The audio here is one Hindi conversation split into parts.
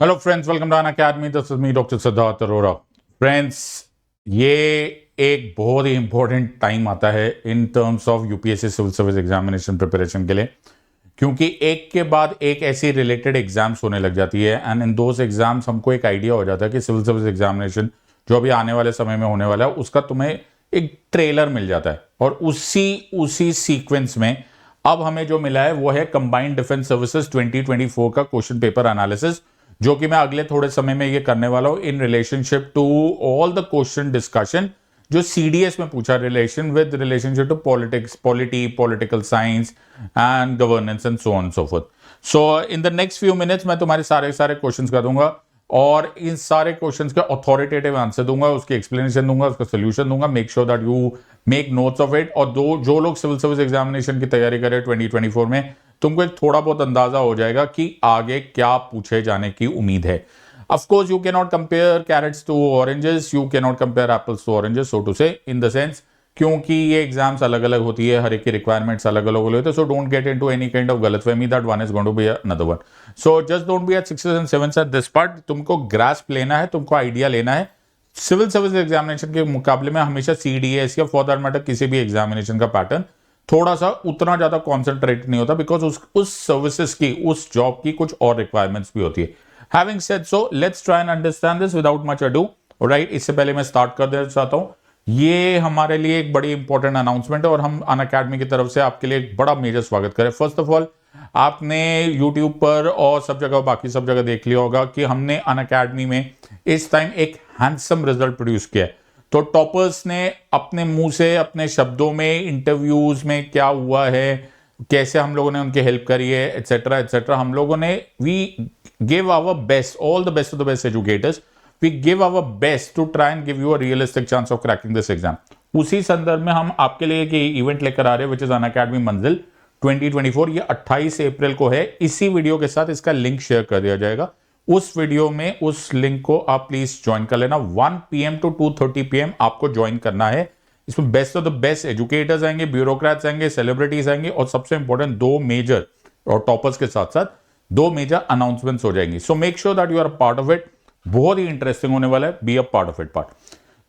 Hello friends, welcome to Unacademy. This is me doctor Siddharth Arora. Friends, ये एक बहुत ही इंपॉर्टेंट टाइम आता है in terms of UPSC civil service examination preparation के लिए, क्योंकि एक के बाद एक ऐसी रिलेटेड एग्जाम्स होने लग जाती है एंड इन दोज एग्जाम्स हमको एक आइडिया हो जाता है कि सिविल सर्विस एग्जामिनेशन जो अभी आने वाले समय में होने वाला है उसका तुम्हें एक ट्रेलर मिल जाता है। और उसी उसी सीक्वेंस में अब हमें जो मिला है वो है कंबाइंड डिफेंस सर्विसेज 2024 का क्वेश्चन पेपर एनालिसिस, जो कि मैं अगले थोड़े समय में ये करने वाला हूं in relationship to all the question discussion जो सीडीएस में पूछा, relationship to politics, political science and governance and so on so forth. So in the next few minutes मैं तुम्हारे सारे क्वेश्चंस कर दूंगा और इन सारे क्वेश्चंस का ऑथोरिटेटिव आंसर दूंगा, उसकी एक्सप्लेनेशन दूंगा, उसका सोल्यूशन दूंगा। Make sure that you make notes of it. और जो लोग सिविल सर्विस एग्जामिनेशन की तैयारी करें 2024 में, तुमको एक थोड़ा बहुत अंदाजा हो जाएगा कि आगे क्या पूछे जाने की उम्मीद है। Of course, you cannot compare carrots to oranges, you cannot compare apples to oranges, so to say, in the sense, क्योंकि ये एग्जाम्स अलग अलग होती है, हर एक की रिक्वायरमेंट्स अलग अलग होते हैं, so don't get into any kind of गलतफहमी that one is going to be another one. So just don't be at 6s and 7s at this part. तुमको ग्रास्प लेना है, तुमको आइडिया लेना है। सिविल सर्विस एग्जामिनेशन के मुकाबले में हमेशा सीडीएस या फॉर दैट मैटर किसी भी एग्जामिनेशन का पैटर्न थोड़ा सा उतना ज्यादा कॉन्सेंट्रेट नहीं होता, बिकॉज उस सर्विसेज की, उस जॉब की कुछ और रिक्वायरमेंट्स भी होती है। Having said so, let's try and understand this without much ado. Alright, इससे पहले मैं स्टार्ट कर देना चाहता हूं, ये हमारे लिए एक बड़ी इंपॉर्टेंट अनाउंसमेंट है और हम अनअकैडमी की तरफ से आपके लिए एक बड़ा मेजर स्वागत करें। फर्स्ट ऑफ ऑल, आपने YouTube पर और सब जगह, बाकी सब जगह देख लिया होगा कि हमने अनअकैडमी में इस टाइम एक हैंडसम रिजल्ट प्रोड्यूस किया है। तो टॉपर्स ने अपने मुंह से, अपने शब्दों में, इंटरव्यूज में क्या हुआ है, कैसे हम लोगों ने उनकी हेल्प करी है, एटसेट्रा एटसेट्रा, हम लोगों ने we give our best, all the best of the best educators, we give our best to try and give you a realistic chance of cracking this exam. उसी संदर्भ में हम आपके लिए एक इवेंट लेकर आ रहे हैं, विच इज अनअकैडमी मंजिल 2024। ये 28 अप्रैल को है। इसी वीडियो के साथ इसका लिंक शेयर कर दिया जाएगा। उस वीडियो में उस लिंक को आप प्लीज ज्वाइन कर लेना। 1 PM to 2:30 PM आपको ज्वाइन करना है। इसमें best of the best educators आएंगे, ब्यूरोक्रेट्स आएंगे, सेलिब्रिटीज आएंगे और सबसे इंपॉर्टेंट दो मेजर, और टॉपर्स के साथ साथ दो मेजर अनाउंसमेंट्स हो जाएंगी। So make sure that you are part of it. बहुत ही इंटरेस्टिंग होने वाला है। Be a part of it part.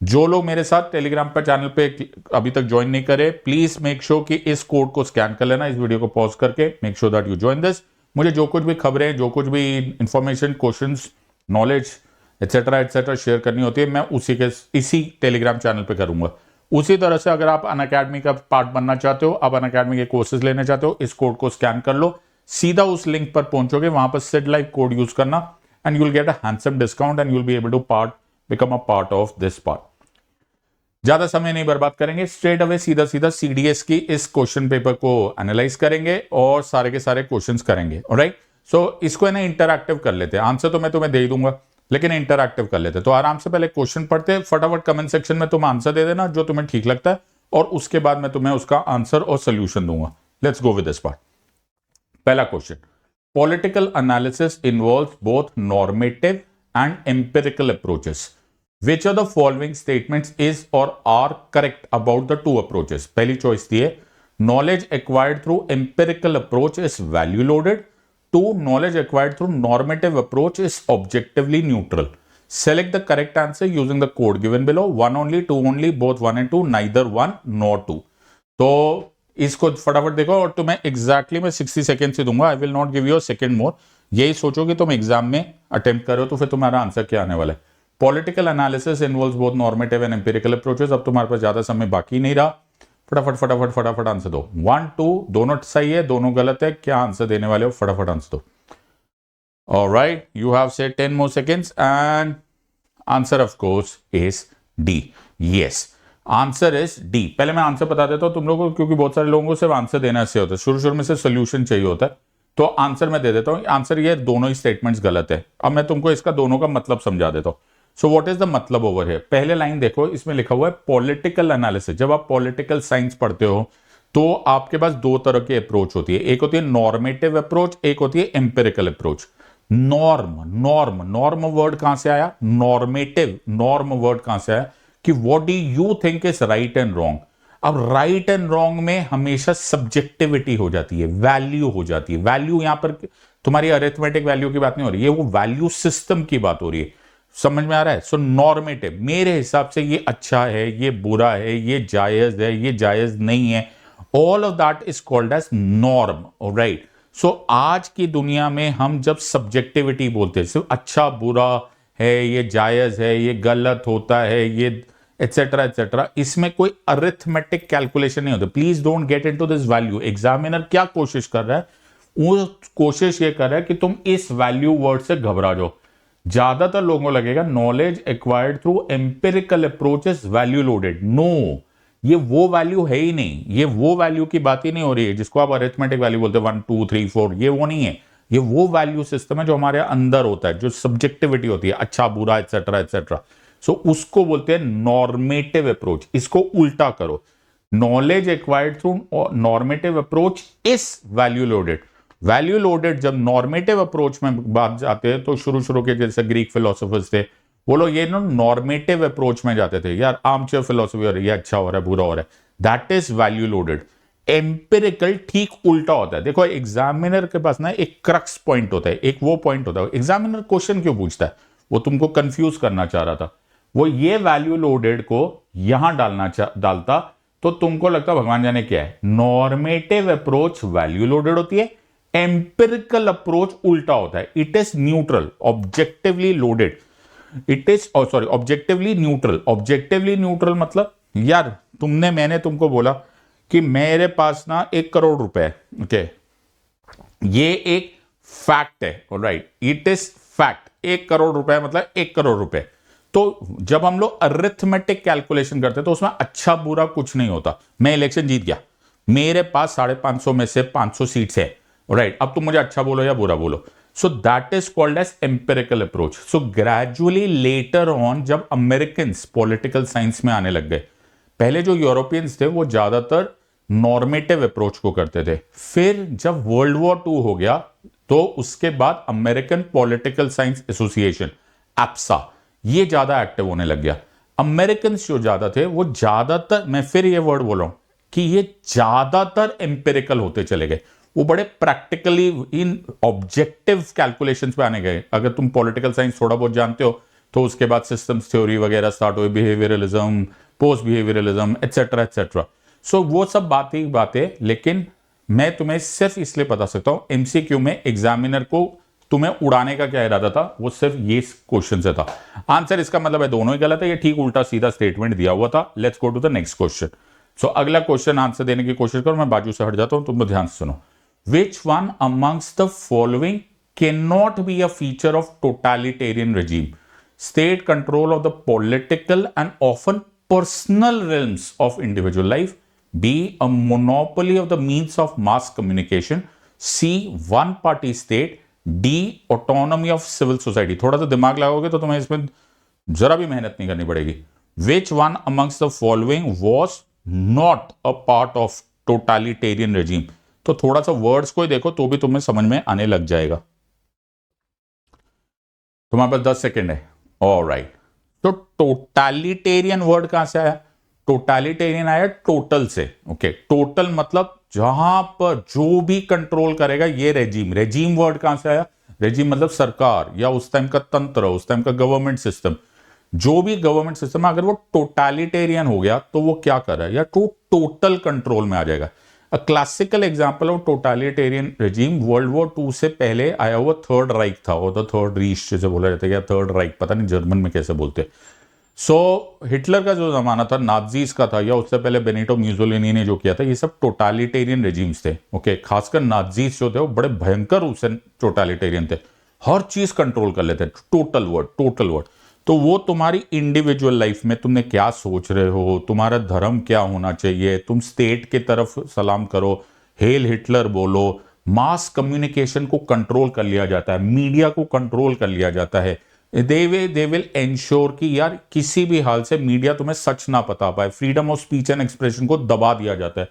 जो लोग मेरे साथ टेलीग्राम पर चैनल पे अभी तक ज्वाइन नहीं करे, प्लीज मेक श्योर कि इस कोड को स्कैन कर लेना, इस वीडियो को पॉज करके। Make sure that you join this. मुझे जो कुछ भी खबरें, जो कुछ भी information, questions, knowledge etcetera etcetera share करनी होती है, मैं इसी टेलीग्राम चैनल पे करूंगा। उसी तरह से अगर आप अनअकैडमी का पार्ट बनना चाहते हो, आप अनअकैडमी के कोर्सेज लेना चाहते हो, इस कोड को स्कैन कर लो, सीधा उस लिंक पर पहुंचोगे, वहां पर सेड लाइव कोड यूज करना and you will get a handsome discount and you will be able to become a part of this part. ज्यादा समय नहीं बर्बाद करेंगे, स्ट्रेट अवे सीधा सीधा सीडीएस की इस क्वेश्चन पेपर को एनालाइज करेंगे और सारे के सारे क्वेश्चंस करेंगे। ऑलराइट, सो इसको है ना इंटरैक्टिव कर लेते हैं। आंसर तो मैं तुम्हें दे ही दूंगा, लेकिन इंटरैक्टिव कर लेते हैं। तो आराम से पहले क्वेश्चन पढ़ते हैं, फटाफट कमेंट सेक्शन में तुम आंसर दे देना जो तुम्हें ठीक लगता है, और उसके बाद मैं तुम्हें उसका आंसर और सोल्यूशन दूंगा। Let's go with this part. पहला question, political analysis involves both normative and empirical approaches. Which of the following statements is or are correct about the two approaches? पहली चॉइस दी है, knowledge acquired through empirical approach is value loaded. 2, knowledge acquired through normative approach is objectively neutral. Select the correct answer using the code given below. 1 only, 2 only, both 1 and 2, neither 1 nor 2. तो इसको फटाफट देखो और तुम्हें एग्जैक्टली मैं 60 सेकेंड से दूंगा। I will not give you a second मोर। यही सोचो कि तुम एग्जाम में अटेम्प्ट करो तो फिर तुम्हारा आंसर क्या आने वाला है। Political analysis involves both normative and empirical approaches. अब तुम्हारे पास ज्यादा समय बाकी नहीं रहा, फटाफट फटाफट फटाफट आंसर दो। 1 2 दोनों सही है, दोनों गलत है। क्या आंसर देने वाले हो? फटाफट आंसर दो। Alright, you have said 10 more seconds and answer of course is D. Yes, answer is D. पहले मैं आंसर बता देता हूं तुम लोगों को, क्योंकि बहुत सारे लोगों को सिर्फ आंसर देना से होता है, शुरू में से सोल्यूशन चाहिए होता है। तो आंसर मैं दे देता हूं। आंसर ये दोनों ही स्टेटमेंट्स गलत है। अब मैं तुमको इसका दोनों का मतलब समझा देता हूं। सो व्हाट इज द मतलब ओवर है? पहले लाइन देखो, इसमें लिखा हुआ है पॉलिटिकल एनालिसिस। जब आप पॉलिटिकल साइंस पढ़ते हो तो आपके पास दो तरह की अप्रोच होती है। एक होती है नॉर्मेटिव अप्रोच, एक होती है एम्पिरिकल अप्रोच। नॉर्म वर्ड कहां से आया? नॉर्मेटिव, नॉर्म वर्ड कहां से आया कि what do you think is right and wrong. अब राइट एंड रॉन्ग में हमेशा सब्जेक्टिविटी हो जाती है, वैल्यू हो जाती है। वैल्यू यहां पर तुम्हारी अरिथमेटिक वैल्यू की बात नहीं हो रही है, वो वैल्यू सिस्टम की बात हो रही है। समझ में आ रहा है? सो नॉर्मेटिव, मेरे हिसाब से ये अच्छा है, ये बुरा है, ये जायज है, ये जायज नहीं है, all of that is called as norm, right. So आज की दुनिया में हम जब सब्जेक्टिविटी बोलते हैं, सिर्फ अच्छा बुरा है, ये जायज है, ये गलत होता है, ये एटसेट्रा एटसेट्रा, इसमें कोई अरिथमेटिक कैलकुलेशन नहीं होता। Please don't get into this value. Examiner क्या कोशिश कर रहा है? वो कोशिश ये कर रहा है कि तुम इस वैल्यू वर्ड से घबरा जाओ। ज्यादातर लोगों को लगेगा knowledge acquired through empirical approaches value loaded. No, ये वो वैल्यू है ही नहीं, ये वो वैल्यू की बात ही नहीं हो रही है जिसको आप अरिथमेटिक वैल्यू बोलते हैं 1 2 3 4, ये वो नहीं है। ये वो वैल्यू सिस्टम है जो हमारे अंदर होता है, जो सब्जेक्टिविटी होती है, अच्छा बुरा एटसेट्रा एटसेट्रा। सो उसको बोलते हैं नॉर्मेटिव अप्रोच। इसको उल्टा करो, knowledge acquired through normative approach is value loaded. Value loaded जब नॉर्मेटिव अप्रोच में बात जाते हैं तो शुरू के जैसे ग्रीक फिलोसोफर्स थे, वो लोग ये नॉर्मेटिव अप्रोच में जाते थे, यार आर्मचेयर फिलोसफी हो रही है, अच्छा हो रहा है, बुरा हो रहा है, that is value loaded. Empirical ठीक उल्टा होता है। देखो एग्जामिनर के पास ना एक क्रक्स पॉइंट होता है, एक वो पॉइंट होता है। एग्जामिनर क्वेश्चन क्यों पूछता है? वो तुमको कंफ्यूज करना चाह रहा था। वो ये वैल्यू लोडेड को यहां डालता तो तुमको लगता भगवान जाने क्या है। नॉर्मेटिव अप्रोच वैल्यू लोडेड होती है, एम्पिरिकल अप्रोच उल्टा होता है, it is neutral, objectively loaded. It is sorry objectively neutral. Objectively neutral मतलब यार मैंने तुमको बोला कि मेरे पास ना 1 करोड़ रुपए है, ओके, ये एक फैक्ट है, alright, it is fact. 1 crore रुपए मतलब 1 करोड़ रुपए। तो जब हम लोग अरिथमेटिक कैलकुलेशन करते हैं तो उसमें अच्छा बुरा कुछ नहीं होता। मैं इलेक्शन जीत गया, मेरे पास 550 में से 500 सीट्स है, राइट। अब तुम मुझे अच्छा बोलो या बुरा बोलो। So that is called as empirical approach. So gradually later on जब अमेरिकन पॉलिटिकल साइंस में आने लग गए, पहले जो यूरोपियंस थे वो ज्यादातर नॉर्मेटिव अप्रोच को करते थे। फिर जब वर्ल्ड वॉर 2 हो गया तो उसके बाद अमेरिकन पॉलिटिकल साइंस एसोसिएशन एप्सा ये ज्यादा एक्टिव होने लग गया। अमेरिकन जो ज्यादा थे वो ज्यादातर, मैं फिर ये वर्ड बोल रहा हूं कि ये ज्यादातर एम्पिरिकल होते चले गए। वो बड़े प्रैक्टिकली इन ऑब्जेक्टिव कैलकुलेशंस पे आने गए। अगर तुम पॉलिटिकल साइंस थोड़ा बहुत जानते हो तो उसके बाद सिस्टम्स थ्योरी वगैरह स्टार्ट हुए, behaviouralism, post behaviouralism etcetera etcetera. So वो सब बातें, लेकिन मैं तुम्हें सिर्फ इसलिए बता सकता हूं एमसीक्यू में एग्जामिनर को तुम्हें उड़ाने का क्या इरादा था, वो सिर्फ ये क्वेश्चन से था। आंसर इसका मतलब है दोनों ही गलत है, ये ठीक उल्टा सीधा स्टेटमेंट दिया हुआ था। Let's go to the next question. So अगला क्वेश्चन आंसर देने की कोशिश करो, मैं बाजू से हट जाता हूं, तुम लोग ध्यान से सुनो। Which one amongst the following cannot be a feature of totalitarian regime? State control of the political and often personal realms of individual life. B. A monopoly of the means of mass communication. C. One party state. D. Autonomy of civil society. थोड़ा सा दिमाग लगाओगे तो तुम्हें इसमें जरा भी मेहनत नहीं करनी पड़ेगी। Which one amongst the following was not a part of totalitarian regime? तो थोड़ा सा वर्ड्स को ही देखो तो भी तुम्हें समझ में आने लग जाएगा। तुम्हारे पास 10 सेकेंड है। ऑलराइट, तो टोटलिटेरियन वर्ड कहां से आया? टोटलिटेरियन आया टोटल से, ओके। टोटल मतलब जहां पर जो भी कंट्रोल करेगा ये रेजिम। रेजिम वर्ड कहां से आया? रेजिम मतलब सरकार या उस टाइम का तंत्र, उस टाइम का गवर्नमेंट सिस्टम। जो भी गवर्नमेंट सिस्टम अगर वो टोटलिटेरियन हो गया तो वो क्या कर रहा है, या टोटल कंट्रोल में आ जाएगा। A classical example of totalitarian regime world war 2 से पहले आया हुआ थर्ड राइक था, और द थर्ड रीच जैसे बोला जाता है, या थर्ड राइक, पता नहीं जर्मन में कैसे बोलते। सो हिटलर का जो जमाना था, नाजीज का था, या उससे पहले बेनिटो म्यूसोलिनी ने जो किया था, ये सब टोटलिटेरियन रेजिम्स थे, ओके। खासकर नाजीज जो थे वो बड़े भयंकर रूप से टोटलिटेरियन थे, हर चीज कंट्रोल कर लेते, टोटल वर्ड। तो वो तुम्हारी इंडिविजुअल लाइफ में तुमने क्या सोच रहे हो, तुम्हारा धर्म क्या होना चाहिए, तुम स्टेट की तरफ सलाम करो, हेल हिटलर बोलो, मास कम्युनिकेशन को कंट्रोल कर लिया जाता है, मीडिया को कंट्रोल कर लिया जाता है। दे विल एंश्योर कि यार किसी भी हाल से मीडिया तुम्हें सच ना पता पाए, freedom of speech and expression को दबा दिया जाता है,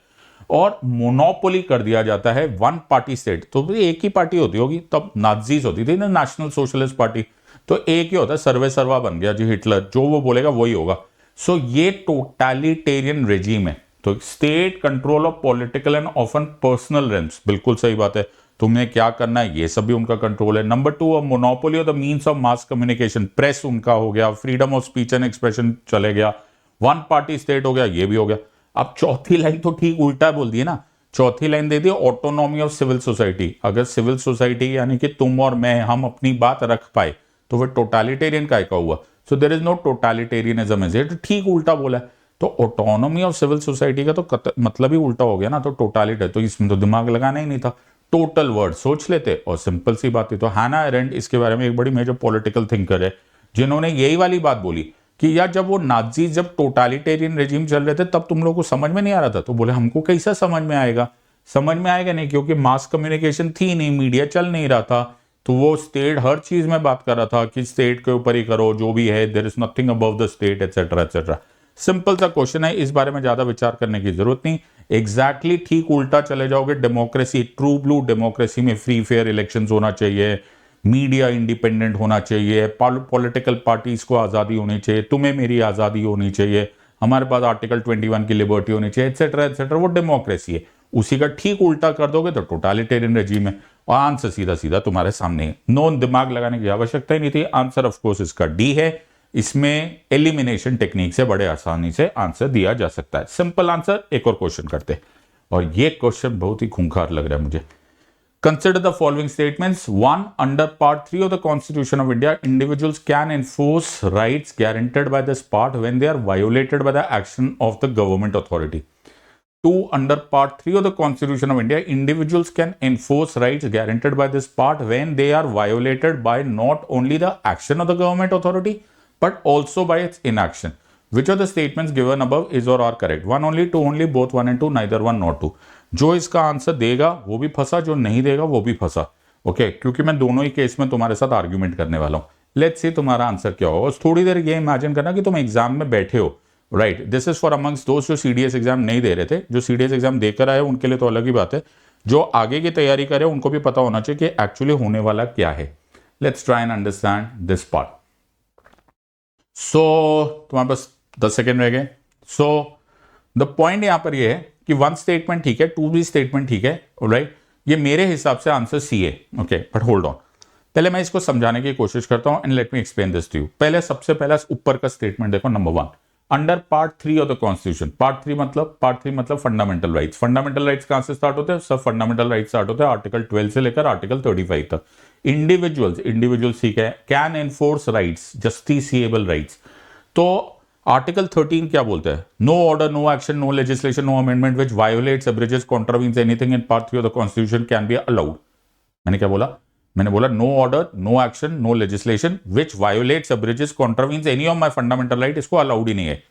और मोनोपोली कर दिया जाता है वन पार्टी स्टेट। तो एक ही पार्टी होती होगी, तब नाजीज होती थी ना, नेशनल सोशलिस्ट पार्टी, तो एक ही होता है, सर्वे सर्वा बन गया जी हिटलर, जो वो बोलेगा वही होगा। सो ये टोटलिटेरियन रेजिम है। तो state control of political and often personal Rhames, बिल्कुल सही बात है, तुम्हें क्या करना है ये सब भी उनका कंट्रोल है। Number 2, a monopoly of the means of mass communication, press उनका हो गया, freedom of speech and expression चले गया, वन पार्टी स्टेट हो गया, ये भी हो गया। अब चौथी लाइन तो ठीक उल्टा बोल दिए ना, चौथी लाइन दे दी ऑटोनॉमी ऑफ सिविल सोसाइटी। अगर सिविल सोसाइटी यानी कि तुम और मैं, हम अपनी बात रख पाए तो वह टोटालिटेरियन काय का हुआ? So there is no totalitarianism is it, ठीक उल्टा बोला है। तो ऑटोनॉमी ऑफ सिविल सोसाइटी का तो मतलब ही उल्टा हो गया ना, तो टोटालिटी, तो इसमें तो दिमाग लगाना ही नहीं था, टोटल वर्ड सोच लेते और सिंपल सी बात है। तो हैना एरेंट इसके बारे में एक बड़ी मेजर पॉलिटिकल थिंकर है, जिन्होंने यही वाली बात बोली कि यार जब वो नाजी, जब टोटालिटेरियन रेजिम चल रहे थे तब तुम लोगों को समझ में नहीं आ रहा था, तो बोले हमको कैसा समझ में आएगा? समझ में आएगा नहीं, क्योंकि मास कम्युनिकेशन थी नहीं, मीडिया चल नहीं रहा था, तो वो स्टेट हर चीज में बात कर रहा था कि स्टेट के ऊपर ही करो, जो भी है, there is nothing above the state etcetera etcetera. Simple सा क्वेश्चन है, इस बारे में ज्यादा विचार करने की जरूरत नहीं। एग्जैक्टली ठीक उल्टा चले जाओगे। डेमोक्रेसी, ट्रू ब्लू डेमोक्रेसी में फ्री फेयर इलेक्शंस होना चाहिए, मीडिया इंडिपेंडेंट होना चाहिए, पॉलिटिकल पार्टीज को आजादी होनी चाहिए, तुम्हें मेरी आजादी होनी चाहिए, हमारे पास आर्टिकल 21 की लिबर्टी होनी चाहिए, एटसेट्रा एटसेट्रा, वो डेमोक्रेसी है। उसी का ठीक उल्टा कर दोगे तो टोटालिटेरियन रेजिम है। और आंसर सीधा सीधा तुम्हारे सामने है, नो दिमाग लगाने की आवश्यकता ही नहीं थी। आंसर ऑफ कोर्स इसका डी है। इसमें एलिमिनेशन टेक्निक से बड़े आसानी से आंसर दिया जा सकता है, सिंपल आंसर। एक और क्वेश्चन करते हैं, और ये क्वेश्चन बहुत ही खूंखार लग रहा है मुझे। Consider the following statements. 1. Under Part 3 of the Constitution of India, individuals can enforce rights guaranteed by this part when they are violated by the action of the government authority. 2. Under Part 3 of the Constitution of India, individuals can enforce rights guaranteed by this part when they are violated by not only the action of the government authority, but also by its inaction. Which of the statements given above is or are correct? 1 only, 2 only, both 1 and 2, neither 1 nor 2. जो इसका आंसर देगा वो भी फंसा, जो नहीं देगा वो भी फंसा। ओके, क्योंकि मैं दोनों ही केस में तुम्हारे साथ आर्ग्यूमेंट करने वाला हूं। लेट्स सी तुम्हारा आंसर क्या होगा। थोड़ी देर ये इमेजिन करना कि तुम एग्जाम में बैठे हो, right. This is for amongst दोस्त जो सीडीएस एग्जाम नहीं दे रहे थे। जो सीडीएस एग्जाम देकर आए उनके लिए तो अलग ही बात है, जो आगे की तैयारी करे उनको भी पता होना चाहिए कि एक्चुअली होने वाला क्या है। Let's try and understand this part. So तुम्हारे पास 10 सेकेंड रह गए। सो द पॉइंट यहां पर ये है कि 1 स्टेटमेंट ठीक है, 2 भी स्टेटमेंट ठीक है, राइट। ये मेरे हिसाब से आंसर सी है। ओके, बट होल्ड ऑन, पहले मैं इसको समझाने की कोशिश करता हूं and let me explain this to you. पहले सबसे पहला ऊपर का स्टेटमेंट देखो, number 1, under part 3 of the constitution. Part 3 मतलब फंडामेंटल राइट्स। फंडामेंटल राइट्स कहां से स्टार्ट होते हैं? सब फंडामेंटल राइट्स स्टार्ट होते हैं आर्टिकल 12 से लेकर आर्टिकल 35 तक। इंडिविजुअल्स ठीक है, can enforce rights, justiciable rights. तो आर्टिकल 13 क्या बोलता है? No order, no action, no legislation, no amendment which violates, abridges, contravenes anything in part 3 of the constitution can be allowed. मैंने क्या बोला? मैंने बोला no order, no action, no legislation which violates, abridges, contravenes any of my fundamental right, इसको अलाउड ही नहीं है।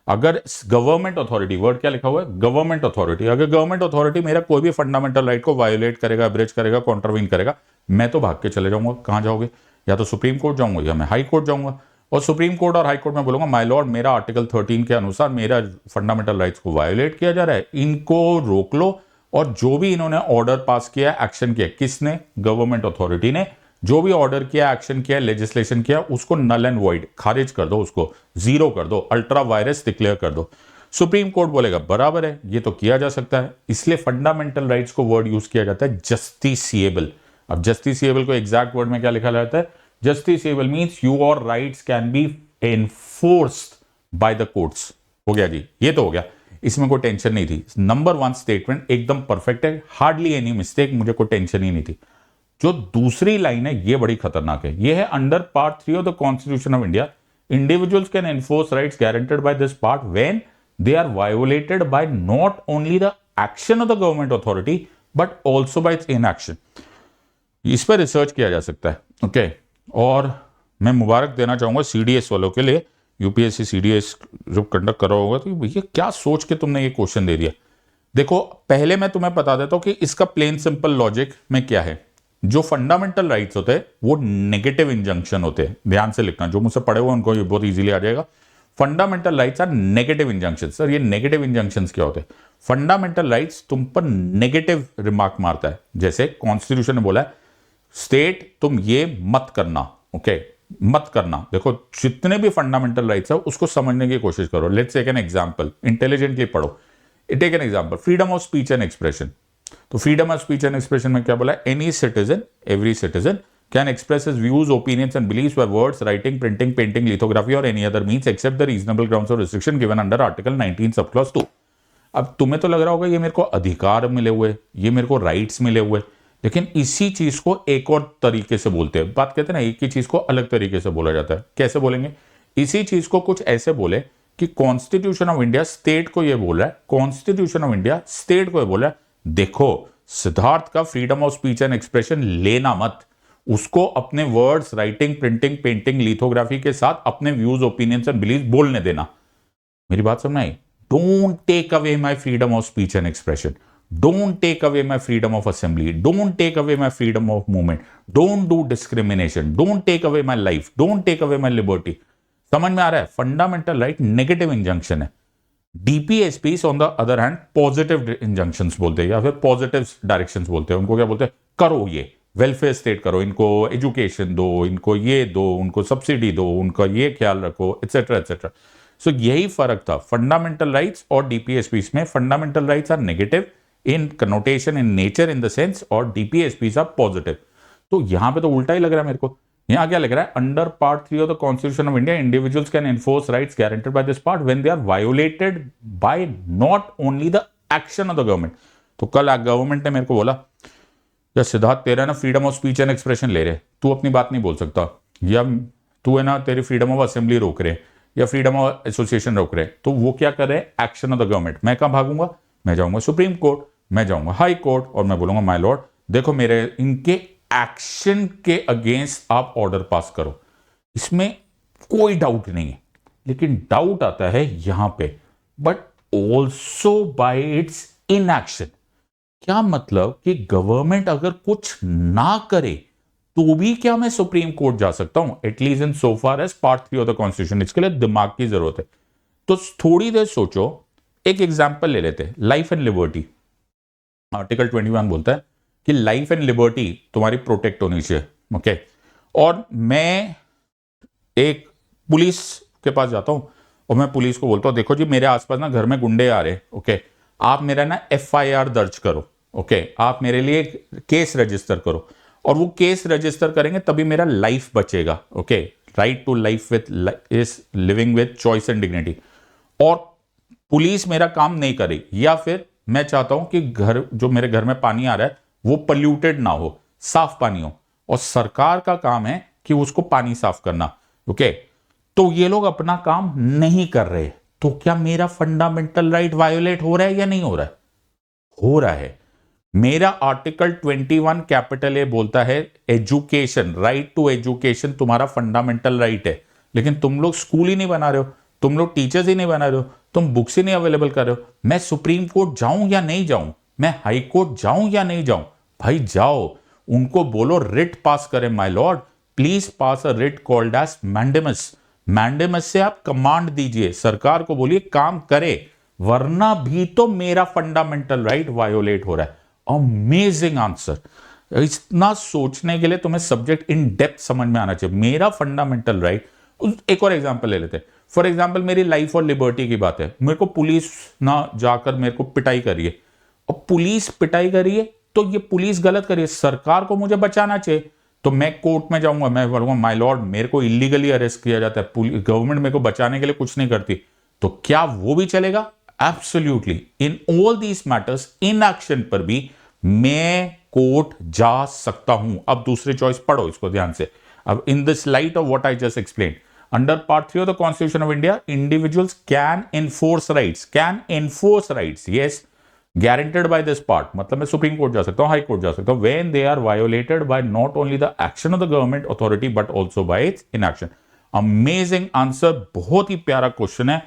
अगर गवर्नमेंट अथॉरिटी, वर्ड क्या लिखा हुआ है? Government authority. अगर गवर्नमेंट अथॉरिटी मेरा कोई भी फंडामेंटल राइट को वायोलेट करेगा, अब्रिज करेगा, कॉन्ट्रावीन करेगा, मैं तो भाग के चले जाऊंगा। कहां जाओगे? या तो सुप्रीम कोर्ट जाऊंगा या मैं हाई कोर्ट जाऊंगा। और सुप्रीम कोर्ट और हाई कोर्ट में बोलूंगा माय लॉर्ड, मेरा आर्टिकल 13 के अनुसार मेरा फंडामेंटल राइट्स को वायोलेट किया जा रहा है, इनको रोक लो। और जो भी इन्होंने ऑर्डर पास किया, एक्शन किया, किसने? गवर्नमेंट अथॉरिटी ने जो भी ऑर्डर किया, एक्शन किया, लेजिस्लेशन किया, उसको नल एंड वॉइड, खारिज कर दो, उसको जीरो कर दो, अल्ट्रा वायरस डिक्लेयर कर दो। सुप्रीम कोर्ट बोलेगा बराबर है, ये तो किया जा सकता है। इसलिए फंडामेंटल राइट्स को वर्ड यूज किया जाता है जस्टिसिएबल। अब जस्टिसिएबल को एग्जैक्ट वर्ड में क्या लिखा जाता है? Justiciable means your rights can be enforced by the courts। हो गया जी, ये तो हो गया, इसमें कोई टेंशन नहीं थी। नंबर 1 स्टेटमेंट एकदम परफेक्ट है, हार्डली एनी मिस्टेक, मुझे कोई टेंशन ही नहीं थी। जो दूसरी लाइन है ये बड़ी खतरनाक है। ये है under part 3 of the constitution of India, individuals can enforce rights guaranteed by this part when they are violated by not only the action of the government authority but also by its inaction. इस पर रिसर्च किया जा सकता है। ओके, और मैं मुबारक देना चाहूंगा सीडीएस वालों के लिए, यूपीएससी सीडीएस जो कंडक्ट कर रहा होगा, तो भैया क्या सोच के तुमने ये क्वेश्चन दे दिया। देखो, पहले मैं तुम्हें बता देता हूं कि इसका प्लेन सिंपल लॉजिक में क्या है। जो फंडामेंटल राइट्स होते हैं वो नेगेटिव इंजंक्शन होते हैं, ध्यान से लिखना, जो मुझसे पढ़े हुए उनको ये बहुत इजीली आ जाएगा। Fundamental rights are negative injunction. Sir ये नेगेटिव इंजंक्शन क्या होते हैं? फंडामेंटल राइट्स तुम पर नेगेटिव रिमार्क मारता है। जैसे कॉन्स्टिट्यूशन ने बोला है स्टेट तुम ये मत करना, ओके, मत करना। देखो जितने भी फंडामेंटल राइट्स है उसको समझने की कोशिश करो। Let's take an example, intelligently पढ़ो। Take an example, freedom of speech and expression. तो freedom of speech and expression में क्या बोला है, any citizen, every citizen can express his views, opinions and beliefs by words, writing, printing, painting, lithography or any other means except the reasonable grounds of restriction given under Article 19 subclause 2। अब तुम्हें तो लग रहा होगा ये मेरे को अधिकार मिले हुए, ये मेरे को राइट्स मिले हुए, लेकिन इसी चीज को एक और तरीके से बोलते हैं। बात कहते हैं ना, एक ही चीज को अलग तरीके से बोला जाता है। कैसे बोलेंगे? इसी चीज को कुछ ऐसे बोले कि कॉन्स्टिट्यूशन ऑफ इंडिया स्टेट को ये बोल रहा है, कॉन्स्टिट्यूशन ऑफ इंडिया स्टेट को ये बोल रहा है, देखो सिद्धार्थ का freedom of speech and expression लेना मत, उसको अपने words, writing, printing, painting, lithography के साथ अपने व्यूज, ओपिनियंस एंड बिलीफ बोलने देना। मेरी बात समझ आई? Don't take away my freedom of speech and expression, don't take away my freedom of assembly, don't take away my freedom of movement, don't do discrimination, don't take away my life, don't take away my liberty. समझ में आ रहा है? फंडामेंटल राइट नेगेटिव इंजंक्शन है। DPSPs on the other hand positive injunctions बोलते हैं या फिर पॉजिटिव डायरेक्शंस बोलते हैं। उनको क्या बोलते हैं? करो ये वेलफेयर स्टेट करो, इनको एजुकेशन दो, इनको ये दो, उनको सब्सिडी दो, उनका ये ख्याल रखो, एटसेट्रा एटसेट्रा। सो यही फर्क था फंडामेंटल राइट्स और डीपीएसपीस में। Fundamental rights are negative in connotation, in nature, in the sense, और डीपीएसपीस आर पॉजिटिव। तो यहां पे तो उल्टा ही लग रहा है मेरे को। यहां क्या लग रहा है? Under part 3 of the constitution of India, individuals can enforce rights guaranteed by this part when they are violated by not only the action of the government. तो कल गवर्नमेंट ने मेरे को बोला, सिद्धार्थ तेरा ना freedom of speech and expression ले रहे, तू अपनी बात नहीं बोल सकता, या तू है ना तेरी फ्रीडम ऑफ असेंबली रोक रहे या फ्रीडम ऑफ एसोसिएशन रोक रहे। तो वो क्या कर रहे हैं? Action of the government. मैं कहां भागूंगा? मैं जाऊंगा सुप्रीम कोर्ट, मैं जाऊंगा हाई कोर्ट और मैं बोलूंगा माय लॉर्ड देखो मेरे इनके एक्शन के अगेंस्ट आप ऑर्डर पास करो। इसमें कोई डाउट नहीं है, लेकिन डाउट आता है यहां पे, but also by its inaction. क्या मतलब कि गवर्नमेंट अगर कुछ ना करे तो भी क्या मैं सुप्रीम कोर्ट जा सकता हूं? At least in so far as part 3 of the constitution. इसके लिए दिमाग की जरूरत है। तो थोड़ी देर सोचो, एक एग्जांपल ले लेते हैं, लाइफ एंड लिबर्टी। आर्टिकल 21 बोलता है कि लाइफ एंड लिबर्टी तुम्हारी प्रोटेक्ट होनी चाहिए, ओके। और मैं एक पुलिस के पास जाता हूं और मैं पुलिस को बोलता हूं, देखो जी मेरे आसपास ना घर में गुंडे आ रहे, ओके, आप मेरा ना FIR दर्ज करो, ओके, आप मेरे लिए एक केस रजिस्टर करो, और वो केस रजिस्टर करेंगे तभी मेरा लाइफ बचेगा, okay. Right to life with is living with choice and dignity. और पुलिस मेरा काम नहीं करे, या फिर मैं चाहता हूं कि घर, जो मेरे घर में पानी आ रहा है वो पोल्यूटेड ना हो, साफ पानी हो, और सरकार का काम है कि उसको पानी साफ करना, ओके। तो ये लोग अपना काम नहीं कर रहे, तो क्या मेरा फंडामेंटल राइट वायोलेट हो रहा है या नहीं हो रहा है? हो रहा है। मेरा आर्टिकल 21 कैपिटल ए बोलता है एजुकेशन, राइट टू एजुकेशन तुम्हारा फंडामेंटल राइट है, लेकिन तुम लोग स्कूल ही नहीं बना रहे हो, तुम लोग टीचर्स ही नहीं बना रहे हो, तुम बुक्स ही नहीं अवेलेबल कर रहे हो। मैं सुप्रीम कोर्ट जाऊं या नहीं जाऊं, मैं हाई कोर्ट जाऊं या नहीं जाऊं? भाई जाओ, उनको बोलो रिट पास करें, my lord please pass a writ called as mandamus. Mandamus से आप कमांड दीजिए, सरकार को बोलिए काम करे, वरना भी तो मेरा फंडामेंटल राइट वायोलेट हो रहा है। Amazing answer. इतना सोचने के लिए तुम्हें सब्जेक्ट इन डेप्थ समझ में आना चाहिए। मेरा फंडामेंटल राइट, एक और एग्जांपल ले लेते हैं। फॉर एग्जांपल मेरी लाइफ और लिबर्टी की बात है, मेरे को पुलिस ना जाकर मेरे को पिटाई करिए, और पुलिस पिटाई करिए तो ये पुलिस गलत करिए, सरकार को मुझे बचाना चाहिए, तो मैं कोर्ट में जाऊंगा, मैं बोलूंगा माय लॉर्ड मेरे को इलीगली अरेस्ट किया जाता है, गवर्नमेंट मेरे को बचाने के लिए कुछ नहीं करती, तो क्या वो भी चलेगा? Absolutely. In all these matters, in action पर भी मैं कोर्ट जा सकता हूं। अब दूसरी चॉइस पढ़ो इसको ध्यान से। अब in this light of what I just explain, under part 3 of the constitution of India, individuals can enforce rights, yes, guaranteed by this part, मतलब मैं सुप्रीम कोर्ट जा सकता हूं, हाई कोर्ट जा सकता हूं, when they are violated by not only the action of the government authority but also by its inaction. Amazing answer, बहुत ही प्यारा क्वेश्चन है।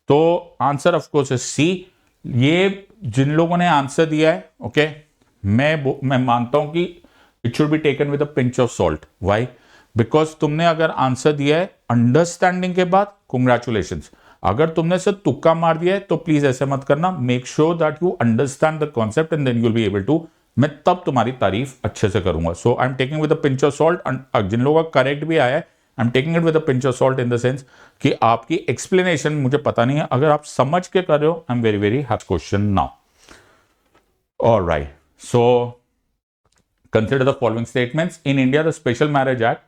तो answer of course is C. ये जिन लोगों ने आंसर दिया है, ओके, मैं मानता हूं कि it should be taken with a pinch of salt. Why? Because तुमने अगर आंसर दिया है अंडरस्टैंडिंग के बाद, कांग्रेचुलेशंस। अगर तुमने सिर्फ तुक्का मार दिया है तो प्लीज ऐसे मत करना, make sure that you understand the concept and then you will be able to, मैं तब तुम्हारी तारीफ अच्छे से करूंगा। So I am taking with a pinch of salt. जिन लोगों का करेक्ट भी आया है, I am taking it with a pinch of salt in the sense कि आपकी एक्सप्लेनेशन मुझे पता नहीं है, अगर आप समझ के कर रहे हो I am very very happy question now. Alright, so consider the following statements. In India, the Special Marriage Act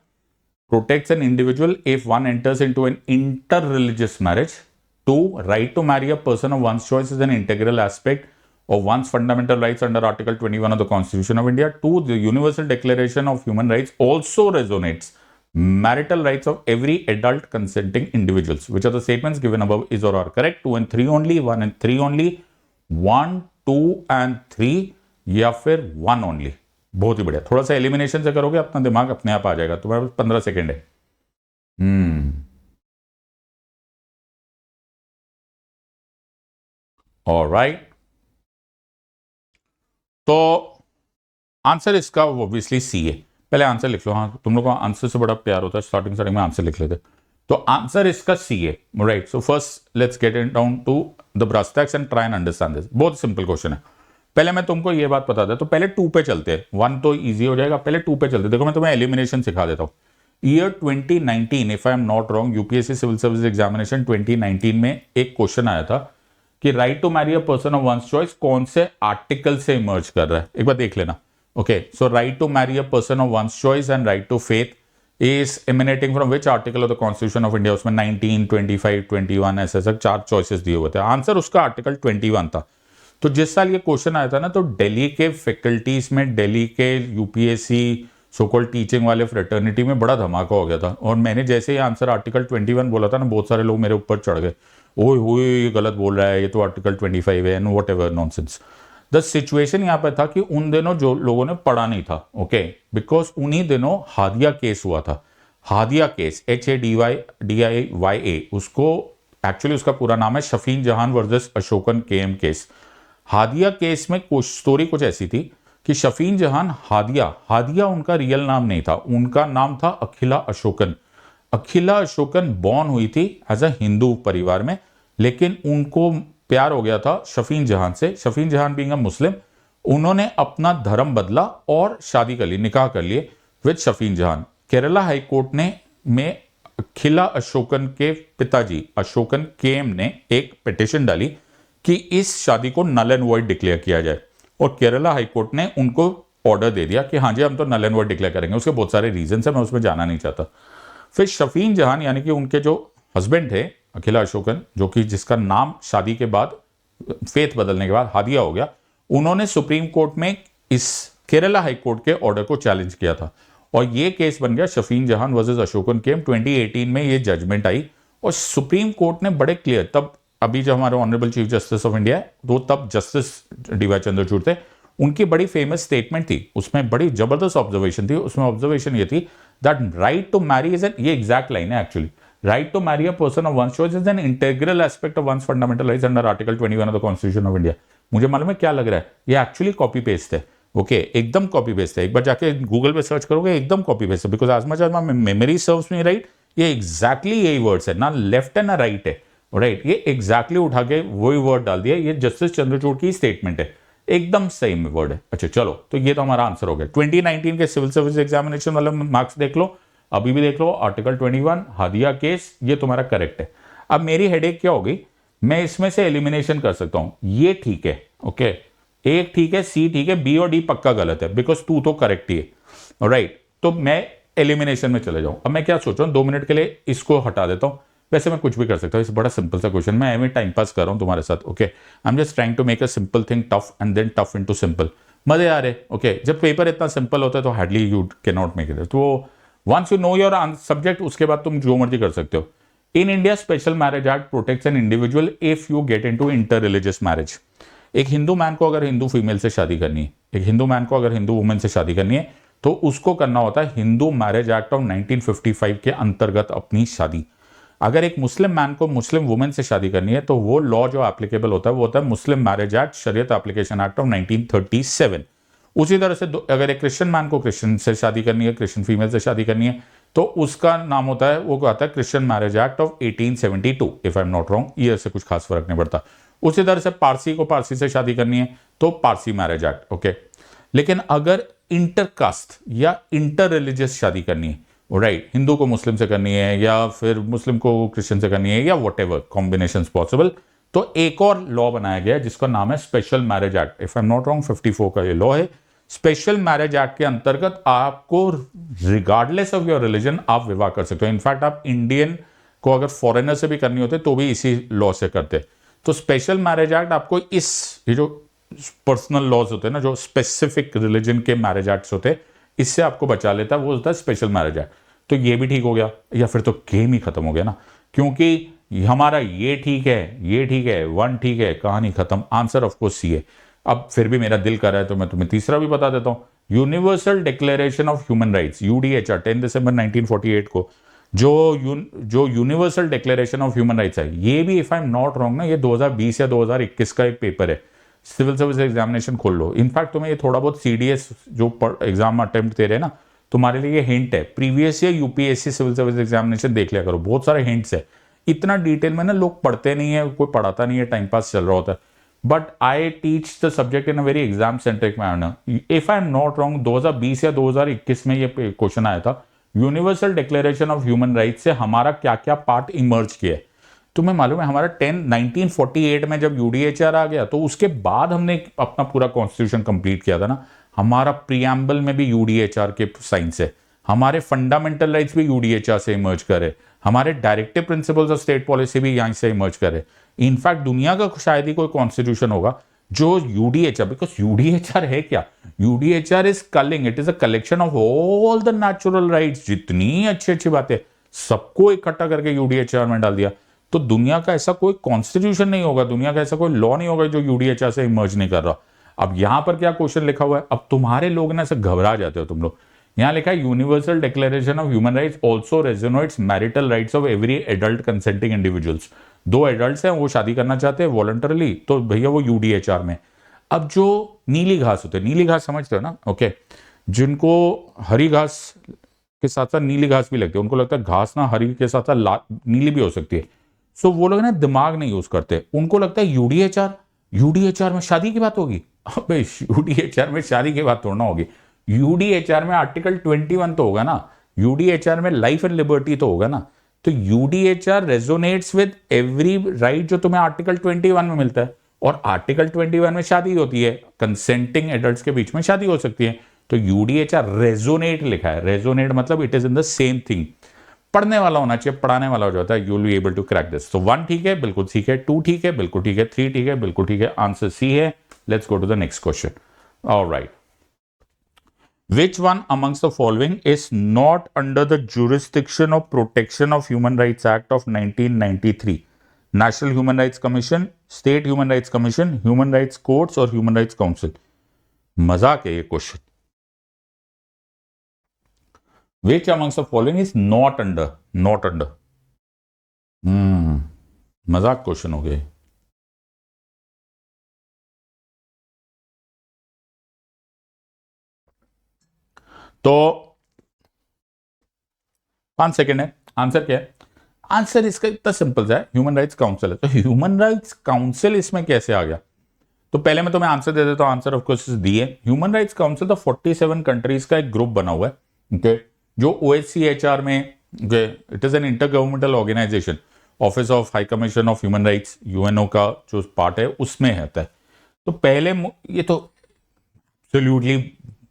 protects an individual if one enters into an inter-religious marriage. 2. Right to marry a person of one's choice is an integral aspect of one's fundamental rights under Article 21 of the Constitution of India. 2. The Universal Declaration of Human Rights also resonates marital rights of every adult consenting individuals. Which of the statements given above is or are correct? 2 and 3 only, 1 and 3 only, 1, 2 and 3 या फिर 1 only. बहुत ही बढ़िया. थोड़ा सा एलिमिनेशन से करोगे अपना दिमाग अपने आप आ जाएगा. तुम्हारे पास 15 सेकेंड है. ऑलराइट, तो आंसर इसका ऑब्वियसली सी है. पहले आंसर लिख लो. हाँ, तुम लोग को आंसर से बड़ा प्यार होता है, स्टार्टिंग में आंसर लिख लेते. तो आंसर इसका सी है. Right, so first let's get it down to the brass tacks and try and understand this. बहुत सिंपल क्वेश्चन है. पहले मैं तुमको ये बात बता देता, तो पहले 2 पे चलते हैं. 1 तो इजी हो जाएगा, पहले 2 पे चलते. देखो मैं तुम्हें एलिमिनेशन सिखा देता हूँ. Year 2019, if I am not wrong, UPSC civil service examination 2019 में एक क्वेश्चन आया था कि right to marry a person of one's choice कौन से आर्टिकल से इमर्ज कर रहा है. एक बार देख लेना. Okay, so right to marry a person of one's choice and right to faith is emanating from which article of the constitution of India. उसमें 19, 25, 21 ऐसे 4 चॉइसेस दिए हुए थे. आंसर उसका आर्टिकल 21 था. तो जिस साल ये क्वेश्चन आया था ना, तो दिल्ली के फैकल्टीज में, दिल्ली के यूपीएससी सोकॉल टीचिंग वाले फ्रेटर्निटी में बड़ा धमाका हो गया था. और मैंने जैसे ही आंसर आर्टिकल 21 बोला था ना, बहुत सारे लोग मेरे ऊपर चढ़ गए. ओए होए, ये गलत बोल रहा है, ये तो आर्टिकल 25 है, and what ever nonsense. The situation यहाँ पे था कि उन दिनों जो लोगों ने पढ़ा नहीं था, ओके, बिकॉज उन्हीं दिनों हादिया केस हुआ था. हादिया केस, HADIA, उसको एक्चुअली उसका पूरा नाम है शफीन जहान versus Ashokan KM case. Hadiya case में कुछ स्टोरी कुछ ऐसी थी कि शफीन जहान हादिया उनका रियल नाम नहीं था, उनका नाम था अखिला अशोकन. अखिला अशोकन बॉर्न हुई थी एज अ हिंदू परिवार में, लेकिन उनको प्यार हो गया था शफीन जहान से. शफीन जहान बीइंग अ मुस्लिम, उन्होंने अपना धर्म बदला और शादी कर ली, निकाह कर लिए विद शफीन जहान. केरला हाईकोर्ट ने में अखिला अशोकन के पिताजी अशोकन KM ने एक पिटिशन डाली कि इस शादी को नल एंड वॉइड डिक्लेयर किया जाए. और केरला हाईकोर्ट ने उनको ऑर्डर दे दिया कि हाँ जी, हम तो नल एंड वॉइड डिक्लेयर करेंगे. उसके बहुत सारे रीजन है, मैं उसमें जाना नहीं चाहता. फिर शफीन जहान यानी कि उनके जो हस्बैंड थे अखिला अशोकन, जो कि जिसका नाम शादी के बाद फेथ बदलने के बाद हादिया हो गया, उन्होंने सुप्रीम कोर्ट में इस केरला हाईकोर्ट के ऑर्डर को चैलेंज किया था. और ये केस बन गया शफीन जहान वर्सेस अशोकन KM. 2018 में ये जजमेंट आई और सुप्रीम कोर्ट ने बड़े क्लियर, तब अभी जो हमारे honourable chief justice of India है, तो तब जस्टिस DY चंद्रचूड़ थे, उनकी बड़ी फेमस स्टेटमेंट थी. उसमें बड़ी जबरदस्त ऑब्जर्वेशन थी. उसमें ऑब्जर्वेशन ये थी that right to marry is an, ये एग्जैक्ट लाइन है actually, right to marry a person of one's choice is an integral aspect of one's fundamental rights under article 21 of the constitution of India. मुझे मालूम है क्या लग रहा है, ये एक्चुअली कॉपी पेस्ट है. ओके, एकदम कॉपी पेस्ट है. एक बार जाके गूगल पे सर्च करोगे, एकदम कॉपी पेस्ट है. बिकॉज आज मच आज my memory serves me right, ये एग्जैक्टली यही वर्ड्स है, ना लेफ्ट है ना राइट है. राइट, ये एग्जैक्टली उठा के वही वर्ड डाल दिया. ये जस्टिस चंद्रचूड़ की स्टेटमेंट है, एकदम सेम वर्ड है. अच्छा चलो, तो ये तो हमारा आंसर हो गया. 2019 के सिविल सर्विस एग्जामिनेशन वाले मार्क्स देख लो, अभी भी देख लो. आर्टिकल 21 हादिया केस, ये तुम्हारा करेक्ट है. अब मेरी हेडेक क्या होगी, मैं इसमें से एलिमिनेशन कर सकता हूं. ये ठीक है, ओके, एक ठीक है, सी ठीक है, बी और डी पक्का गलत है, बिकॉज 2 तो करेक्ट ही है. राइट, तो मैं एलिमिनेशन में चले जाऊं. अब मैं क्या सोच रहा हूं, 2 मिनट के लिए इसको हटा देता हूं. वैसे मैं कुछ भी कर सकता हूं, इस बड़ा सिंपल सा क्वेश्चन, मैं एवं टाइम पास कर रहा हूं तुम्हारे साथ. Okay, I am just trying to make a simple thing tough and then tough into simple. मजे आ रहे. ओके, जब पेपर इतना सिंपल होता है तो hardly you can not make it. तो once you know your subject, उसके बाद तुम जो मर्जी कर सकते हो. In India special marriage act protects an individual if you get into inter religious marriage. एक हिंदू मैन को अगर हिंदू फीमेल से शादी करनी है, एक हिंदू मैन को अगर हिंदू वुमेन से शादी करनी है, तो उसको करना होता है हिंदू मैरिज एक्ट ऑफ 1955 के अंतर्गत अपनी शादी. अगर एक मुस्लिम मैन को मुस्लिम वुमेन से शादी करनी है, तो वो लॉ जो एप्लीकेबल होता है वो होता है मुस्लिम मैरिज एक्ट शरीयत एप्लीकेशन एक्ट ऑफ 1937. उसी तरह से अगर एक क्रिश्चियन मैन को क्रिश्चियन से शादी करनी है, क्रिश्चियन फीमेल से शादी करनी है, तो उसका नाम होता है, वो आता है Christian marriage act of 1872, if I am not wrong. Year से कुछ खास फर्क नहीं पड़ता. उसी तरह से पारसी को पारसी से शादी करनी है तो पारसी मैरिज एक्ट. ओके, लेकिन अगर इंटरकास्ट या इंटर रिलीजियस शादी करनी है राइट, हिंदू को मुस्लिम से करनी है या फिर मुस्लिम को क्रिश्चियन से करनी है या वट एवर कॉम्बिनेशन पॉसिबल, तो एक और लॉ बनाया गया है जिसका नाम है special marriage act. If I am not wrong 54 का ये लॉ है। स्पेशल मैरिज एक्ट के अंतर्गत आपको रिगार्डलेस ऑफ योर रिलीजन आप विवाह कर सकते हो। इनफैक्ट आप इंडियन को अगर फॉरेनर से भी करनी होती तो भी इसी लॉ से करते। तो स्पेशल मैरिज एक्ट आपको ये जो पर्सनल लॉज होते हैं ना, जो स्पेसिफिक रिलीजन के मैरिज एक्ट्स होते हैं, इससे आपको बचा लेता है, वो होता है स्पेशल मैरिज एक्ट। तो ये भी ठीक हो गया, या फिर तो गेम ही खत्म हो गया ना, क्योंकि हमारा ये ठीक है, वन ठीक है, कहानी खत्म। आंसर ऑफ कोर्स सी है। अब फिर भी मेरा दिल कर रहा है तो मैं तुम्हें तीसरा भी बता देता हूं। Universal declaration of human rights, UDHR, 10 दिसंबर 1948 को जो universal declaration of human rights है, ये भी if I am not wrong ना, ये 2020 या 2021 का एक पेपर है। सिविल सर्विस एग्जामिनेशन खोल लो। इनफैक्ट तुम्हें ये थोड़ा बहुत सीडीएस जो एग्जाम अटेम्प्ट दे रहे हैं ना, तुम्हारे लिए ये हिंट है। Previous year UPSC civil service examination देख लिया करो, बहुत सारे हिंट्स है। इतना डिटेल में ना लोग पढ़ते नहीं है, कोई पढ़ाता नहीं है, टाइम पास चल रहा होता है। But I teach the subject in a very exam centric manner. If I am not wrong 2020 या 2021 में ये क्वेश्चन आया था, universal declaration of human rights से हमारा क्या क्या पार्ट इमर्ज किया है। तुम्हें मालूम है हमारा 1948 में जब यूडीएचआर आ गया तो उसके बाद हमने अपना पूरा कॉन्स्टिट्यूशन कंप्लीट किया था ना। हमारा प्रियम्बल में भी यूडीएचआर के साइंस है, हमारे फंडामेंटल राइट्स भी यूडीएचआर से इमर्ज करे, हमारे directive principles of state policy भी यहीं से इमर्ज करे। इनफैक्ट दुनिया का शायद ही कोई कॉन्स्टिट्यूशन होगा जो यूडीएचआर, बिकॉज यूडीएचआर है क्या, UDHR is calling, it is a collection of all the natural rights, जितनी अच्छी अच्छी बातें सबको इकट्ठा करके यूडीएचआर में डाल दिया। तो दुनिया का ऐसा कोई कॉन्स्टिट्यूशन नहीं होगा, दुनिया का ऐसा कोई लॉ नहीं होगा जो यूडीएचआर से इमर्ज नहीं कर रहा। अब यहां पर क्या क्वेश्चन लिखा हुआ है, अब तुम्हारे लोग ना ऐसे घबरा जाते हो तुम लोग। यहां लिखा है universal declaration of human rights also resonates marital rights of every adult consenting individuals. दो एडल्ट्स हैं, वो शादी करना चाहते हैं वॉलंटरली, तो भैया वो यूडीएचआर में। अब जो नीली घास होते हैं, नीली घास समझते हो ना, ओके, जिनको हरी घास के साथ साथ नीली घास भी लगती है, उनको लगता है घास ना हरी के साथ साथ नीली भी हो सकती है। सो वो लोग ना दिमाग नहीं यूज करते, उनको लगता है यूडीएचआर, यूडीएचआर में शादी की बात होगी। अबे यूडीएचआर में शादी की बात थोड़ा होगी, यूडीएचआर में आर्टिकल 21 तो होगा ना, यूडीएचआर में लाइफ एंड लिबर्टी तो होगा ना। तो UDHR resonates with every right जो तुम्हें आर्टिकल 21 में मिलता है, और आर्टिकल 21 में शादी होती है, कंसेंटिंग एडल्ट्स के बीच में शादी हो सकती है। तो यूडीएचआर रेजोनेट लिखा है, रेजोनेट मतलब it is in the same thing. पढ़ने वाला होना चाहिए, पढ़ाने वाला हो जाता है, you will be able to crack this. तो 1 ठीक है, बिल्कुल ठीक है, 2 ठीक है, बिल्कुल ठीक है, 3 ठीक है, बिल्कुल ठीक है, आंसर सी है। Let's go to the next question. Alright, which one amongst the following is not under the jurisdiction of Protection of Human Rights Act of 1993? National Human Rights Commission, State Human Rights Commission, Human Rights Courts और Human Rights Council? मजाक है ये question. Which amongst the following is not under? Not under. मजाक क्वेश्चन हो गया। तो 5 सेकेंड है, आंसर क्या है? आंसर इसका इतना सिंपल सा है, ह्यूमन राइट्स काउंसिल है। तो ह्यूमन राइट्स काउंसिल इसमें कैसे आ गया? तो पहले मैं तुम्हें आंसर दे देता हूं, आंसर ऑफ कोर्स दिए। ह्यूमन राइट्स काउंसिल तो 47 कंट्रीज का एक ग्रुप बना हुआ है, ओके, जो ओएचसीएचआर में, okay, it is an intergovernmental organisation, office of high commission of human rights, UNO का जो पार्ट है उसमें रहता है। तो पहले ये तो एब्सोल्युटली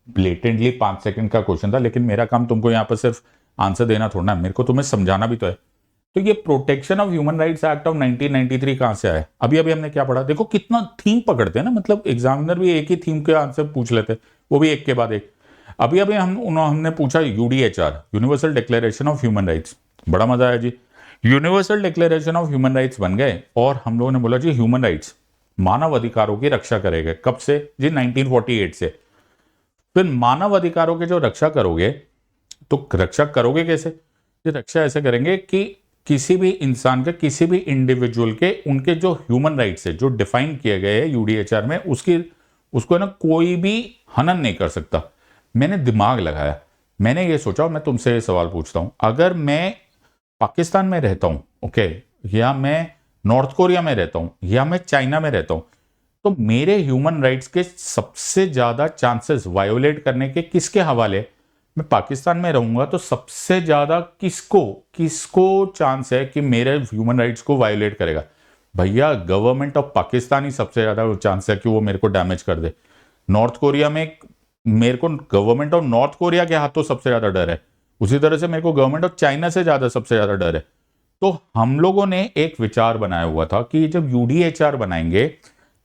ब्लेटेंटली 5 सेकंड का क्वेश्चन था, लेकिन मेरा काम तुमको यहाँ पर सिर्फ आंसर देना थोड़ा है, मेरे को तुम्हें समझाना भी तो है। तो ये protection of human rights act of 1993 कहां से आया? अभी अभी हमने क्या पढ़ा, देखो कितना थीम पकड़ते हैं ना, मतलब एग्जामिनर भी एक ही थीम के आंसर पूछ लेते हैं, वो भी एक के बाद एक। अभी अभी हमने पूछा UDHR, universal declaration of human rights, बड़ा मजा आया जी। Universal declaration of human rights बन गए, और हम लोगों ने बोला जी ह्यूमन राइट्स, मानव अधिकारों की रक्षा करेगा। कब से जी? 1948 से। फिर मानव अधिकारों के जो रक्षा करोगे, तो रक्षा करोगे कैसे? ये रक्षा ऐसे करेंगे कि किसी भी इंसान के, किसी भी इंडिविजुअल के, उनके जो ह्यूमन राइट्स है, जो डिफाइन किए गए हैं यूडीएचआर में, उसको ना कोई भी हनन नहीं कर सकता। मैंने दिमाग लगाया, मैंने ये सोचा, मैं तुमसे ये सवाल पूछता हूं, अगर मैं पाकिस्तान में रहता हूं, ओके, या मैं नॉर्थ कोरिया में रहता हूं, या मैं चाइना में रहता हूं, तो मेरे ह्यूमन राइट्स के सबसे ज्यादा चांसेस वायोलेट करने के किसके हवाले? मैं पाकिस्तान में रहूंगा तो सबसे ज्यादा किसको किसको चांस है कि मेरे ह्यूमन राइट्स को वायोलेट करेगा? भैया गवर्नमेंट ऑफ पाकिस्तान ही सबसे ज्यादा चांस है कि वो मेरे को डैमेज कर दे। नॉर्थ कोरिया में मेरे को गवर्नमेंट ऑफ नॉर्थ कोरिया के हाथों सबसे ज्यादा डर है, उसी तरह से मेरे को गवर्नमेंट ऑफ चाइना से ज्यादा सबसे ज्यादा डर है। तो हम लोगों ने एक विचार बनाया हुआ था कि जब यूडीएचआर बनाएंगे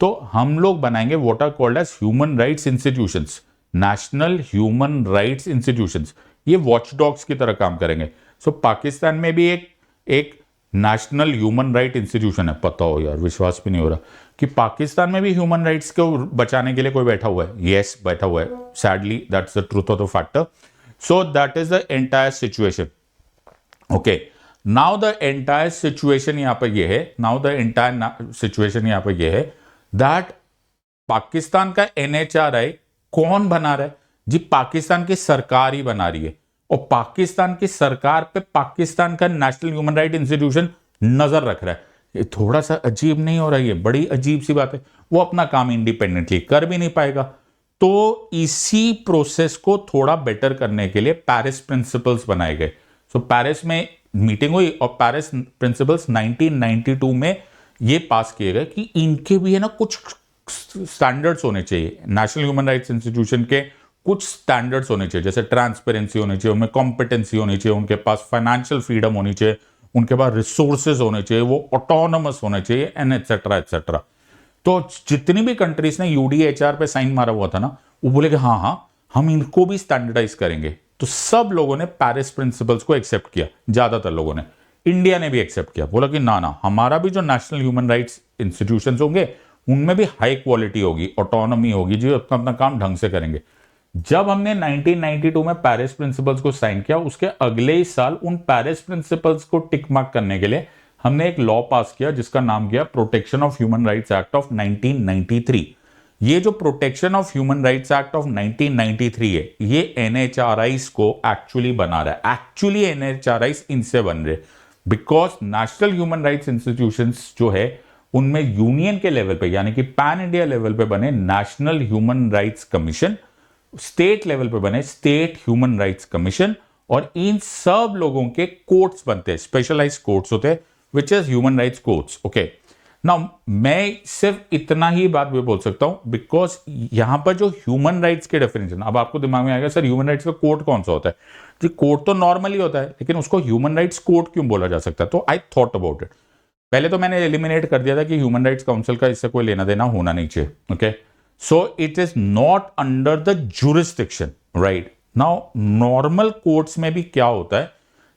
तो हम लोग बनाएंगे what are called as human rights institutions, national human rights institutions. ये वॉचडॉग्स की तरह काम करेंगे। सो पाकिस्तान में भी एक नेशनल ह्यूमन राइट इंस्टीट्यूशन है। पता हो यार, विश्वास भी नहीं हो रहा कि पाकिस्तान में भी ह्यूमन राइट्स को बचाने के लिए कोई बैठा हुआ है। यस, बैठा हुआ है। Sadly that's the truth of the factor. So that is the entire situation. Okay, now the entire situation यहां पर यह है, नाउ द एंटायर सिचुएशन यहां पर यह है दैट पाकिस्तान का एनएचआरआई कौन बना रहा है जी? पाकिस्तान की सरकार ही बना रही है। और पाकिस्तान की सरकार पे पाकिस्तान का नेशनल ह्यूमन राइट इंस्टीट्यूशन नजर रख रहा है। ये थोड़ा सा अजीब नहीं हो रहा है? ये बड़ी अजीब सी बात है। वो अपना काम इंडिपेंडेंटली कर भी नहीं पाएगा। तो इसी प्रोसेस को थोड़ा बेटर करने के लिए पेरिस प्रिंसिपल्स बनाए गए। सो पेरिस में मीटिंग हुई और पेरिस प्रिंसिपल्स 1992 में ये पास किए गए कि इनके भी है ना कुछ स्टैंडर्ड्स होने चाहिए। नेशनल ह्यूमन राइट्स इंस्टीट्यूशन के कुछ स्टैंडर्ड्स होने चाहिए, जैसे ट्रांसपेरेंसी होनी चाहिए, उनमें कॉम्पिटेंसी होनी चाहिए, उनके पास फाइनेंशियल फ्रीडम होनी चाहिए, उनके पास रिसोर्सेज होने चाहिए, वो ऑटोनोमस होने चाहिए, एंड एटसेट्रा एटसेट्रा। तो जितनी भी कंट्रीज ने यूडीएचआर पे साइन मारा हुआ था ना, वो बोले कि हाँ हाँ हम इनको भी स्टैंडर्डाइज करेंगे। तो सब लोगों ने पेरिस प्रिंसिपल्स को एक्सेप्ट किया, ज्यादातर लोगों ने। इंडिया ने भी एक्सेप्ट किया, बोला कि ना ना, हमारा भी जो नेशनल ह्यूमन राइट्स इंस्टीट्यूशंस होंगे उनमें भी हाई क्वालिटी होगी, ऑटोनॉमी होगी, जो अपना अपना काम ढंग से करेंगे। जब हमने 1992 में पेरिस प्रिंसिपल्स को साइन किया, उसके अगले ही साल उन पेरिस प्रिंसिपल्स को टिक मार्क करने के लिए हमने एक लॉ पास किया जिसका नाम किया protection of human rights act of 1993। ये जो protection of human rights act of 1993 है, ये एनएचआरआईज को एक्चुअली बना रहा है। एक्चुअली एनएचआरआईज इनसे बन रहे, because national human rights institutions जो है उनमें यूनियन के लेवल पे यानी कि पैन इंडिया लेवल पे बने national human rights commission, state level पे बने स्टेट ह्यूमन राइट्स कमीशन, और इन सब लोगों के कोर्ट्स बनते हैं, स्पेशलाइज्ड कोर्ट्स होते हैं, which is human rights courts. Okay, now मैं सिर्फ इतना ही बात भी बोल सकता हूं बिकॉज यहां पर जो ह्यूमन राइट्स के डेफिनेशन, अब आपको दिमाग में आएगा सर ह्यूमन राइट्स का कोर्ट कौन सा होता है जी? कोर्ट तो नॉर्मली होता है, लेकिन उसको ह्यूमन राइट्स कोर्ट क्यों बोला जा सकता है? तो आई थॉट अबाउट इट। पहले तो मैंने एलिमिनेट कर दिया था कि ह्यूमन राइट्स काउंसिल का इससे कोई लेना देना होना नहीं चाहिए। Okay, so it is not under the jurisdiction, right? Now normal courts में भी क्या होता है,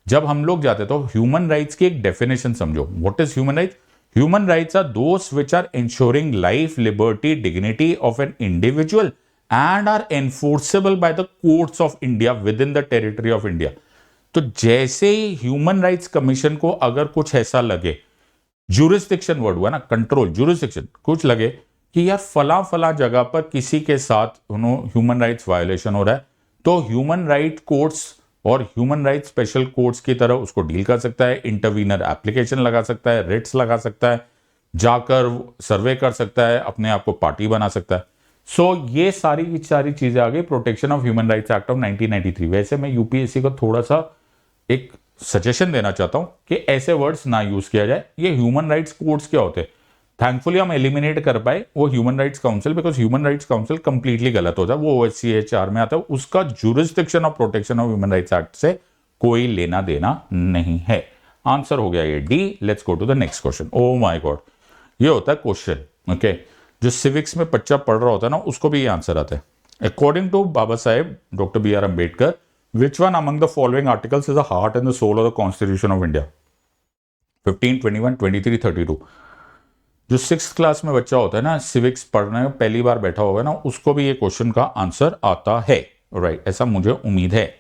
जब हम लोग जाते हैं तो ह्यूमन राइट्स की एक डेफिनेशन समझो। What is human rights? Human rights are those which are ensuring life, liberty, dignity of an individual and are enforceable by the courts of India within the territory of India. तो जैसे ही ह्यूमन राइट्स कमीशन को अगर कुछ ऐसा लगे, जुरिस्डिक्शन वर्ड हुआ ना, कंट्रोल, जुरिस्डिक्शन, कुछ लगे कि यार फला फला जगह पर किसी के साथ ह्यूमन राइट्स वायोलेशन हो रहा है, तो ह्यूमन राइट कोर्ट्स और ह्यूमन राइट्स स्पेशल कोर्ट्स की तरह उसको डील कर सकता है। इंटरवीनर एप्लीकेशन लगा सकता है, रिट्स लगा सकता है, जाकर सर्वे कर सकता है, अपने आप को पार्टी बना सकता है। सो ये सारी चीजें आ गई protection of human rights act of 1993। वैसे मैं यूपीएससी को थोड़ा सा एक सजेशन देना चाहता हूं कि ऐसे वर्ड्स ना यूज किया जाए। ये ह्यूमन राइट्स कोर्ट्स क्या होते हैं? थैंकफुली हम एलिमिनेट कर पाए वो human rights council, because human rights council completely गलत होता है, वो ओएचसीएचआर में आता है, उसका jurisdiction of protection of human rights act से कोई लेना देना नहीं है। आंसर हो गया ये D. Let's go to the next question. Oh my god, ये होता है क्वेश्चन, ओके, जो सिविक्स में बच्चा पढ़ रहा होता है ना, उसको भी ये आंसर आता है। According to Baba Saheb doctor B R Ambedkar, which one among the following articles is the heart and the soul of the constitution of India? 15, 21, 23, 32। जो 6th क्लास में बच्चा होता है ना, सिविक्स पढ़ने में पहली बार बैठा होगा ना, उसको भी ये क्वेश्चन का आंसर आता है, राइट? ऐसा मुझे उम्मीद है।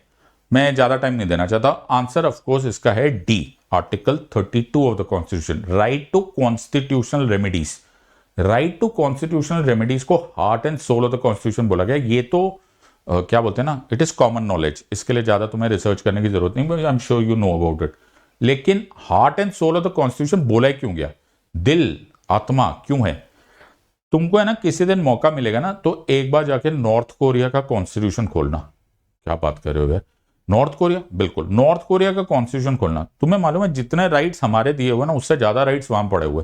मैं ज्यादा टाइम नहीं देना चाहता। आंसर ऑफ कोर्स इसका है D, article 32 of the constitution, right to constitutional remedies. Right to constitutional remedies को heart and soul of the constitution बोला गया। ये तो क्या बोलते हैं ना, इट इज कॉमन नॉलेज, इसके लिए ज्यादा तुम्हें रिसर्च करने की जरूरत नहीं, I am sure you know about it. लेकिन heart and soul of the constitution बोला क्यों गया? दिल, आत्मा क्यों है? तुमको है ना किसी दिन मौका मिलेगा ना, तो एक बार जाके नॉर्थ कोरिया का कॉन्स्टिट्यूशन खोलना। क्या बात कर रहे हो यार? नॉर्थ कोरिया, बिल्कुल नॉर्थ कोरिया का कॉन्स्टिट्यूशन खोलना। तुम्हें मालूम है जितने राइट्स हमारे दिए हुए ना उससे ज्यादा राइट्स वहां पड़े हुए।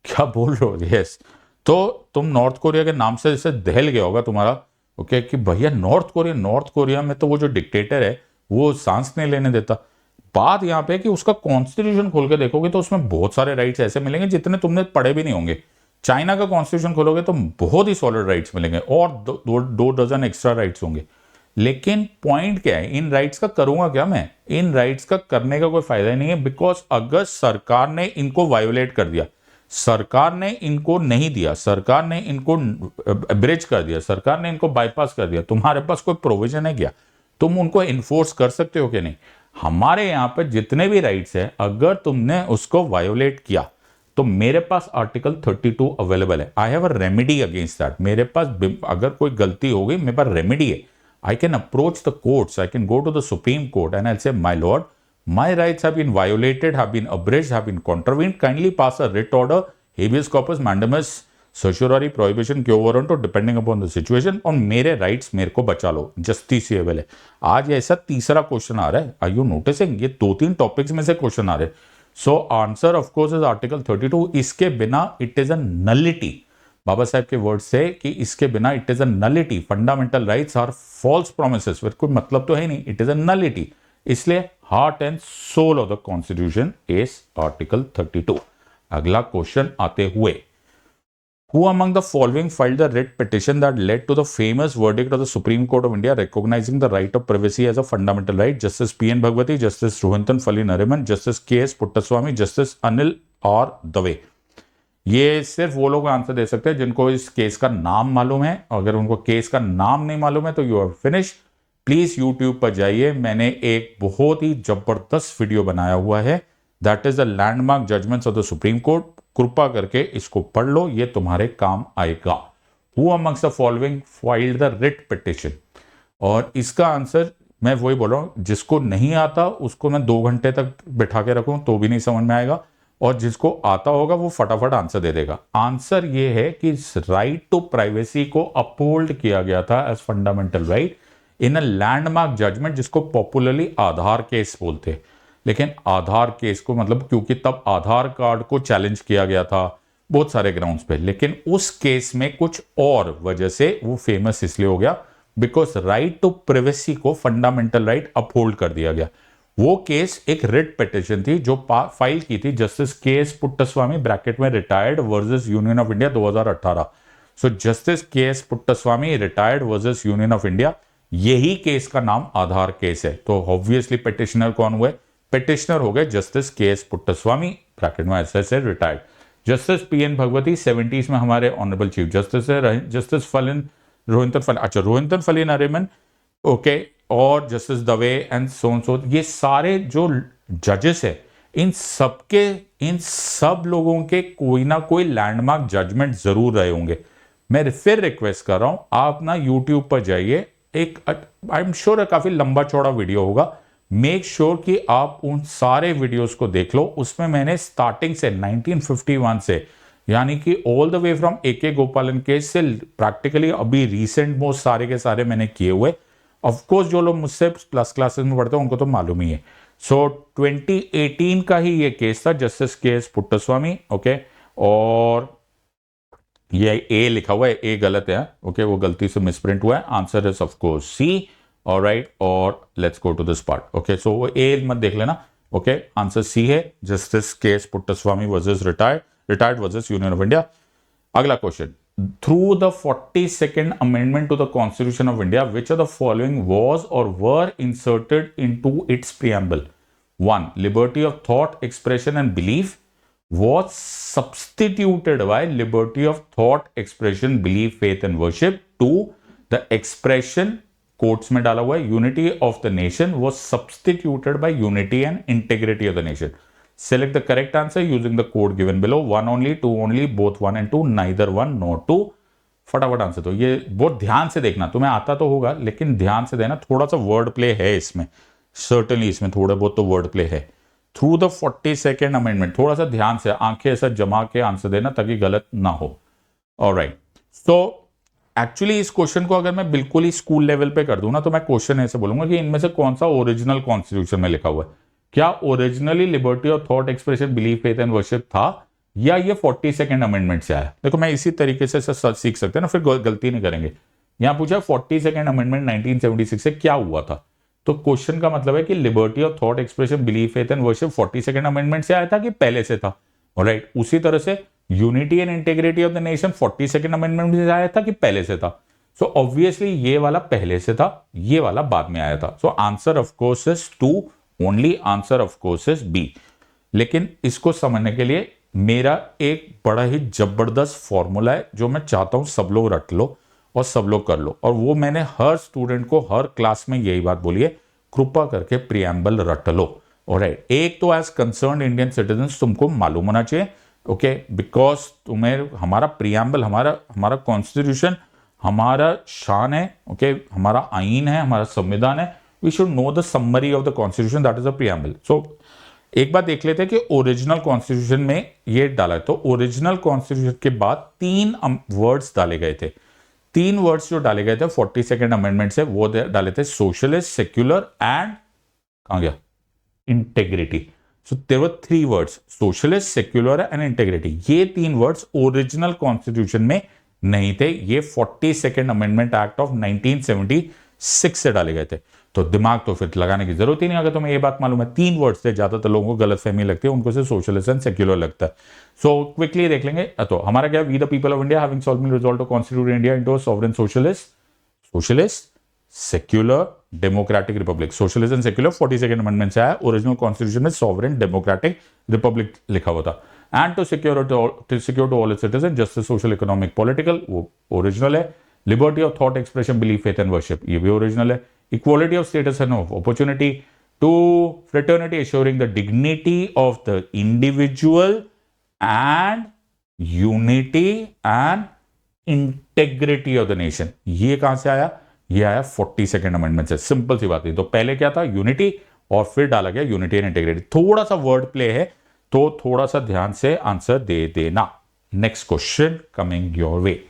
क्या बोल रहे हो? यस। तो तुम नॉर्थ कोरिया के नाम से जैसे दहल गया होगा तुम्हारा, ओके, कि भैया नॉर्थ कोरिया में तो वो जो डिक्टेटर है वो सांस नहीं लेने देता। बात यहाँ पे कि उसका कॉन्स्टिट्यूशन खोल के देखोगे तो उसमें बहुत सारे राइट्स ऐसे मिलेंगे जितने तुमने पढ़े भी नहीं होंगे। चाइना का कॉन्स्टिट्यूशन खोलोगे तो बहुत ही सॉलिड राइट्स मिलेंगे और दो डजन एक्स्ट्रा राइट्स होंगे। लेकिन पॉइंट क्या है, इन राइट्स का करूंगा क्या मैं? इन राइट्स का करने का कोई फायदा ही नहीं है, बिकॉज अगर सरकार ने इनको वायोलेट कर दिया, सरकार ने इनको नहीं दिया, सरकार ने इनको ब्रिज कर दिया, सरकार ने इनको बाईपास कर दिया, तुम्हारे पास कोई प्रोविजन है क्या? तुम उनको इन्फोर्स कर सकते हो कि नहीं? हमारे यहाँ पे जितने भी राइट्स है अगर तुमने उसको वायोलेट किया तो मेरे पास आर्टिकल 32 अवेलेबल है। I have a remedy against that. मेरे पास अगर कोई गलती हो गई मेरे पास रेमेडी है। I can approach the courts, I can go to the supreme court and I say my lord, my rights have been violated, have been abridged, have been contravened. Kindly pass a writ order, habeas corpus, mandamus, certiorari, prohibition, क्यों वारंट हो, डिपेंडिंग अपॉन द सिचुएशन, और मेरे राइट्स मेरे को बचा लो, जस्टिसेबल है। आज ऐसा तीसरा क्वेश्चन आ रहा है, आर यू नोटिसिंग? ये 2-3 टॉपिक्स में से क्वेश्चन आ रहे हैं। So answer of course is article 32। इसके बिना it is a nullity. Baba Sahab के वर्ड से कि इसके बिना it is a nullity. Fundamental rights are false promises, फिर कोई मतलब तो है नहीं, इट इज अ नलिटी। इसलिए heart and soul of the constitution is article 32। अगला क्वेश्चन आते हुए, who among the following filed the writ petition that led to the famous verdict of the supreme court of India recognising the right of privacy as a fundamental right? Justice P N. Bhagwati, justice Rohinton Fali Nariman, justice K S. Puttaswamy, justice Anil R Dave. ये सिर्फ वो लोग आंसर दे सकते हैं जिनको इस केस का नाम मालूम है। अगर उनको केस का नाम नहीं मालूम है तो you are finish. Please YouTube पर जाइए, मैंने एक बहुत ही जबरदस्त वीडियो बनाया हुआ है, that is the landmark judgments of the supreme court. कृपा करके इसको पढ़ लो, ये तुम्हारे काम आएगा। Who amongst the following filed the writ petition? और इसका आंसर मैं वही बोल रहा हूं, जिसको नहीं आता उसको मैं 2 घंटे तक बिठा के रखूं तो भी नहीं समझ में आएगा, और जिसको आता होगा वो फटाफट आंसर दे देगा। आंसर ये है कि राइट टू प्राइवेसी को अपहोल्ड किया गया था as fundamental right in a landmark judgement, जिसको पॉपुलरली आधार केस बोलते हैं। लेकिन आधार केस को मतलब क्योंकि तब आधार कार्ड को चैलेंज किया गया था बहुत सारे ग्राउंड्स पे, लेकिन उस केस में कुछ और वजह से वो फेमस इसलिए हो गया बिकॉज राइट टू प्राइवेसी को फंडामेंटल राइट अपहोल्ड कर दिया गया। वो केस एक रिट पिटिशन थी जो फाइल की थी जस्टिस के.एस. पुट्टास्वामी ब्रैकेट में retired versus union of India 2018। So justice K S. Puttaswamy retired versus union of India, यही केस का नाम आधार केस है। तो ऑब्वियसली पिटिशनर कौन हुए? पिटिशनर हो गए जस्टिस के.एस. पुट्टास्वामी ब्रैकेट में एस से retired. Justice P N. Bhagwati 70s में हमारे ऑनरेबल चीफ जस्टिस है। जस्टिस रोहिंटन फली नरिमन, ओके, और जस्टिस दवे एंड सो ये सारे जो जजेस है, इन सब लोगों के कोई ना कोई लैंडमार्क जजमेंट जरूर रहे होंगे। मैं फिर रिक्वेस्ट कर रहा हूं, आप ना यूट्यूब पर जाइए, एक आई एम श्योर काफी लंबा चौड़ा वीडियो होगा, मेक श्योर कि आप उन सारे वीडियोस को देख लो। उसमें मैंने स्टार्टिंग से 1951 से, यानी कि all the way from A K. Gopalan case से प्रैक्टिकली अभी रिसेंट मोस्ट सारे के सारे मैंने किए हुए। ऑफ कोर्स जो लोग मुझसे प्लस क्लासेस में पढ़ते हैं उनको तो मालूम ही है। सो 2018 का ही ये केस था, जस्टिस के.एस. पुट्टास्वामी, ओके, और ये ए लिखा हुआ है, ए गलत है, ओके, वो गलती से मिसप्रिंट हुआ है। Answer is of course C, alright, और let's go to this part, okay. So वो ए मत देख लेना, ओके, आंसर सी है, justice K S. Puttaswamy versus retired versus union of India. अगला question, through the 42nd amendment to the Constitution of India, which of the following was or were inserted into its preamble? 1. Liberty of thought, expression and belief was substituted by liberty of thought, expression, belief, faith and worship. 2. The expression, quotes में डाला हुआ है, unity of the nation was substituted by unity and integrity of the nation. Select the correct answer using the code given below. 1 only, 2 only, both 1 and 2, neither 1 nor 2. फटाफट आंसर दो। ये बहुत ध्यान से देखना, तुम्हें आता तो होगा लेकिन ध्यान से देना, थोड़ा सा वर्ड प्ले है इसमें, सर्टनली इसमें थोड़ा बहुत तो वर्ड प्ले है। थ्रू द 42nd अमेंडमेंट, थोड़ा सा ध्यान से आंखें ऐसा जमा के आंसर देना ताकि गलत ना हो। ऑलराइट, सो एक्चुअली इस क्वेश्चन को अगर मैं बिल्कुल ही स्कूल लेवल पे कर दूं ना, तो मैं क्वेश्चन ऐसे बोलूंगा कि इनमें से कौन सा ओरिजिनल कॉन्स्टिट्यूशन में लिखा हुआ है। क्या originally liberty of thought expression belief faith and worship था, या ये 42nd अमेंडमेंट से आया। देखो मैं इसी तरीके से सीख सकते हैं ना, फिर गलती नहीं करेंगे। यहां पूछा 42nd अमेंडमेंट 1976 से क्या हुआ था, तो क्वेश्चन का मतलब है कि liberty of thought expression belief faith and worship 42nd amendment से आया था कि पहले से था। ऑलराइट, उसी तरह से unity and integrity of the nation 42nd amendment से आया था कि पहले से था। सो ऑब्वियसली ये वाला पहले से था, ये वाला बाद में आया था। So answer of course is 2, only answer of course is B. लेकिन इसको समझने के लिए मेरा एक बड़ा ही जबरदस्त फॉर्मूला है जो मैं चाहता हूं सब लोग रट लो और सब लोग कर लो, और वो मैंने हर स्टूडेंट को हर क्लास में यही बात बोली है, कृपा करके प्रियम्बल रट लो। ऑलराइट, एक तो एज कंसर्न इंडियन सिटीजन तुमको मालूम होना चाहिए, ओके, बिकॉज तुम्हें हमारा प्रियम्बल, हमारा कॉन्स्टिट्यूशन हमारा शान है, ओके, हमारा आईन है, हमारा संविधान है। We should know the summary of the constitution, that is a preamble. So एक बात देख लेते हैं कि ओरिजिनल कॉन्स्टिट्यूशन में ये डाला है, तो ओरिजिनल कॉन्स्टिट्यूशन के बाद 3 वर्ड्स डाले गए थे। 3 वर्ड्स जो डाले गए थे 42nd अमेंडमेंट से, वो डाले थे सोशलिस्ट, सेक्युलर एंड कहां गया, integrity. So there were 3 words, socialist, secular and integrity. ये 3 वर्ड्स ओरिजिनल कॉन्स्टिट्यूशन में नहीं थे, ये 42nd अमेंडमेंट एक्ट ऑफ 1976 से डाले गए थे। तो दिमाग तो फिर लगाने की जरूरत ही नहीं, अगर तुम्हें ये बात मालूम है। 3 वर्ड्स थे, ज्यादातर लोगों को गलत फहमी लगती है, उनको से सोशलिस्ट एंड सेक्युलर लगता है। सो क्विकली देख लेंगे। तो हमारा क्या, we the people of India having solemnly resolve to constitute India into a sovereign socialist, secular, democratic republic. Socialist and secular 42nd amendment से आया, ओरिजिनल कॉन्स्टिट्यूशन में सॉवरेन डेमोक्रेटिक रिपब्लिक लिखा हुआ था। And to secure to all its citizen justice, social, economic, political, वो ओरिजिनल है। Liberty of thought expression, belief, faith and worship, ये भी ओरिजिनल है। Equality of status and of opportunity, to fraternity assuring the dignity of the individual and unity and integrity of the nation, ये कहां से आया, ये आया 42nd अमेंडमेंट से। सिंपल सी बात है। तो पहले क्या था, यूनिटी, और फिर डाला गया यूनिटी एंड इंटेग्रिटी। थोड़ा सा वर्ड प्ले है, तो थोड़ा सा ध्यान से आंसर दे देना। Next question coming your way.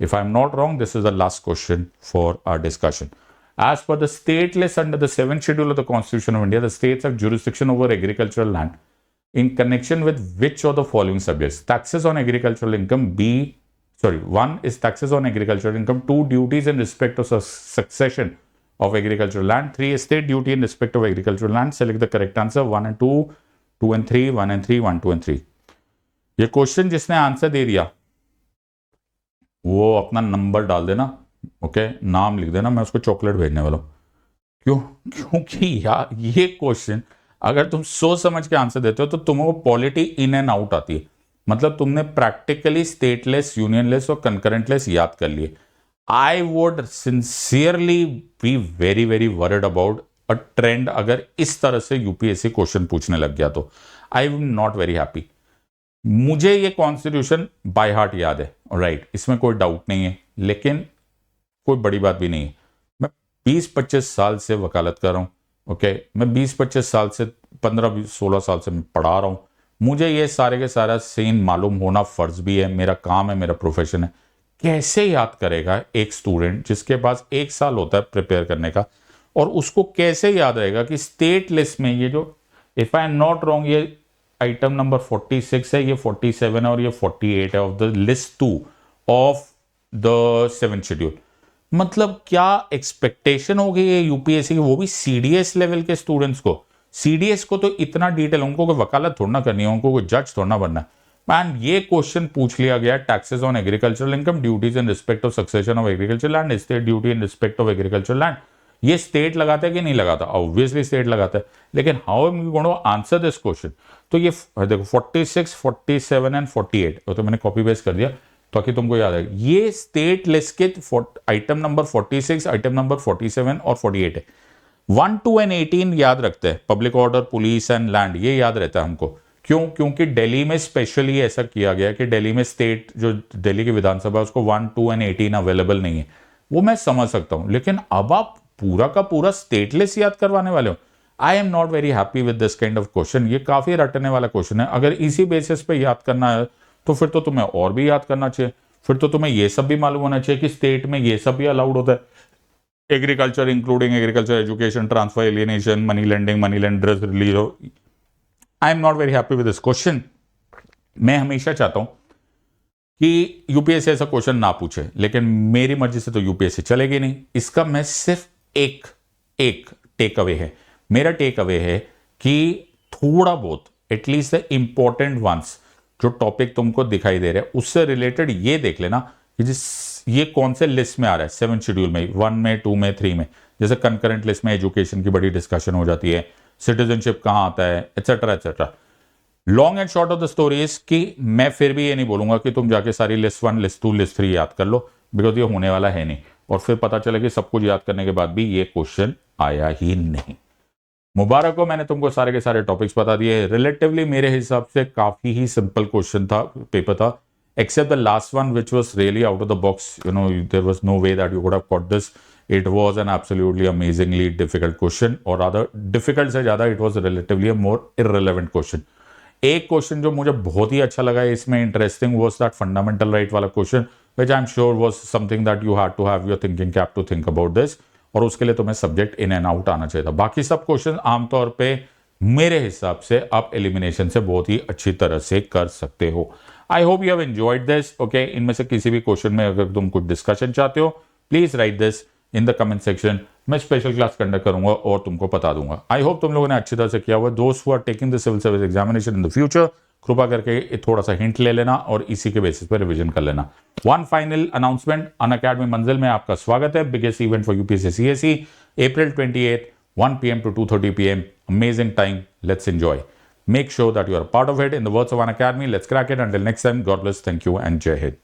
If I'm not wrong, this is the last question for our discussion. As per the state list under the 7th schedule of the Constitution of India, the states have jurisdiction over agricultural land in connection with which of the following subjects? Taxes on agricultural income, 1 is taxes on agricultural income, 2 duties in respect of succession of agricultural land, 3 estate duty in respect of agricultural land. Select the correct answer, 1 and 2, 2 and 3, 1 and 3, 1, 2 and 3. ये क्वेश्चन जिसने आंसर दे दिया वो अपना नंबर डाल देना, ओके, नाम लिख देना, मैं उसको चॉकलेट भेजने वाला हूं। क्यों? क्योंकि यार ये क्वेश्चन अगर तुम सोच समझ के आंसर देते हो तो तुमको पॉलिटी इन एंड आउट आती है। मतलब तुमने प्रैक्टिकली स्टेटलेस, यूनियनलेस और कंकरेंटलेस याद कर लिए। I would sincerely be very very worried about a trend अगर इस तरह से यूपीएससी क्वेश्चन पूछने लग गया तो आई एम नॉट वेरी हैप्पी। मुझे ये कॉन्स्टिट्यूशन बाय हार्ट याद है, राइट, इसमें कोई डाउट नहीं है, लेकिन कोई बड़ी बात भी नहीं है। मैं 20-25 साल से वकालत कर रहा हूँ, ओके, मैं 20-25 साल से 15-16 साल से मैं पढ़ा रहा हूँ। मुझे ये सारे के सारा सीन मालूम होना फर्ज भी है, मेरा काम है, मेरा प्रोफेशन है। कैसे याद करेगा एक स्टूडेंट जिसके पास 1 साल होता है प्रिपेयर करने का, और उसको कैसे याद रहेगा कि स्टेट लिस्ट में ये जो, if I am not wrong, ये आइटम नंबर 46 है, ये 47 है और ये 48 है of the list 2 of the 7th schedule. मतलब क्या एक्सपेक्टेशन हो गई है यूपीएससी की, वो भी सीडीएस लेवल के स्टूडेंट्स को। सीडीएस को तो इतना डिटेल, उनको कोई वकालत थोड़ा ना करनी है, उनको कोई जज थोड़ा ना बनना है। मैन ये क्वेश्चन पूछ लिया गया, taxes on agricultural income, duties in respect of succession of agriculture land, state duty in respect of agriculture land. ये स्टेट लगाता है कि नहीं लगाता? ऑब्वियसली स्टेट लगाता है, लेकिन how am you going to answer this question? तो ये देखो 46, 47 एंड 48, तो मैंने कॉपी पेस्ट कर दिया ताकि तुमको याद आए। ये स्टेट लिस्ट के आइटम नंबर 46, आइटम नंबर 47 और 48 है। 1, 2 एंड 18 याद रखते हैं, public order, police and land, ये याद रहता है हमको। क्यों? क्योंकि दिल्ली में स्पेशली ऐसा किया गया कि दिल्ली में स्टेट जो दिल्ली की विधानसभा उसको 1, 2 एंड 18 अवेलेबल नहीं है। वो मैं समझ सकता हूं, लेकिन अब आप पूरा का पूरा स्टेट लिस्ट याद करवाने वाले हो। आई am not very happy with this kind of question. ये काफी रटने वाला क्वेश्चन है। अगर इसी बेसिस पे याद करना है तो फिर तो तुम्हें और भी याद करना चाहिए। फिर तो तुम्हें ये सब भी मालूम होना चाहिए कि स्टेट में ये सब भी अलाउड होता है, agriculture including agriculture, education, transfer, alienation, money lending, money lenders release. I am not very happy with this question. मैं हमेशा चाहता हूं कि यूपीएससी ऐसा क्वेश्चन ना पूछे, लेकिन मेरी मर्जी से तो यूपीएससी चलेगी नहीं। इसका मैं सिर्फ एक टेक अवे है, मेरा टेक अवे है कि थोड़ा बहुत एटलीस्ट द इंपॉर्टेंट वंस जो टॉपिक तुमको दिखाई दे रहे हैं उससे रिलेटेड ये देख लेना कि ये कौन से लिस्ट में आ रहा है, 7 शेड्यूल में, 1 में, 2 में, 3 में। जैसे कंकरेंट लिस्ट में एजुकेशन की बड़ी डिस्कशन हो जाती है, सिटीजनशिप कहां आता है, etcetera etcetera. Long and short of the story is कि मैं फिर भी ये नहीं बोलूंगा कि तुम जाके सारी लिस्ट 1, लिस्ट 2, लिस्ट 3 याद कर लो, बिकॉज ये होने वाला है नहीं, और फिर पता चले कि सब कुछ याद करने के बाद भी ये क्वेश्चन आया ही नहीं। मुबारक हो, मैंने तुमको सारे के सारे टॉपिक्स बता दिए। रिलेटिवली मेरे हिसाब से काफी ही सिंपल क्वेश्चन था, पेपर था, except the last one which was really out of the box. There was no way that you could have caught this. It was an absolutely amazingly difficult question, or rather difficult से ज्यादा it was relatively a more irrelevant question. एक क्वेश्चन जो मुझे बहुत ही अच्छा लगा इसमें interesting was that fundamental right वाला question, which I'm sure was something that you had to have your thinking cap to think about this, और उसके लिए तुम्हें सब्जेक्ट इन एंड आउट आना चाहिए था। बाकी सब क्वेश्चन आमतौर पे मेरे हिसाब से आप एलिमिनेशन से बहुत ही अच्छी तरह से कर सकते हो। I hope you have enjoyed this. Okay, इनमें से किसी भी क्वेश्चन में अगर तुम कुछ डिस्कशन चाहते हो, please right this in the comment section. मैं स्पेशल क्लास कंडक्ट करूंगा और तुमको बता दूंगा। आई होप तुम लोगों ने अच्छी तरह से किया हुआ। दोस्त who are taking the civil service examination in the future, कृपा करके थोड़ा सा हिंट ले लेना और इसी के बेसिस पर रिवीजन कर लेना। वन फाइनल अनाउंसमेंट, अनअकैडमी मंजिल में आपका स्वागत है। Biggest event for UPSC CSE, April 28th, 1 p.m. to 2:30 p.m. Amazing time. Let's enjoy. Make sure that you are a part of it. In the words of Unacademy, let's crack it. Until next time, God bless, thank you, and Jai Hind.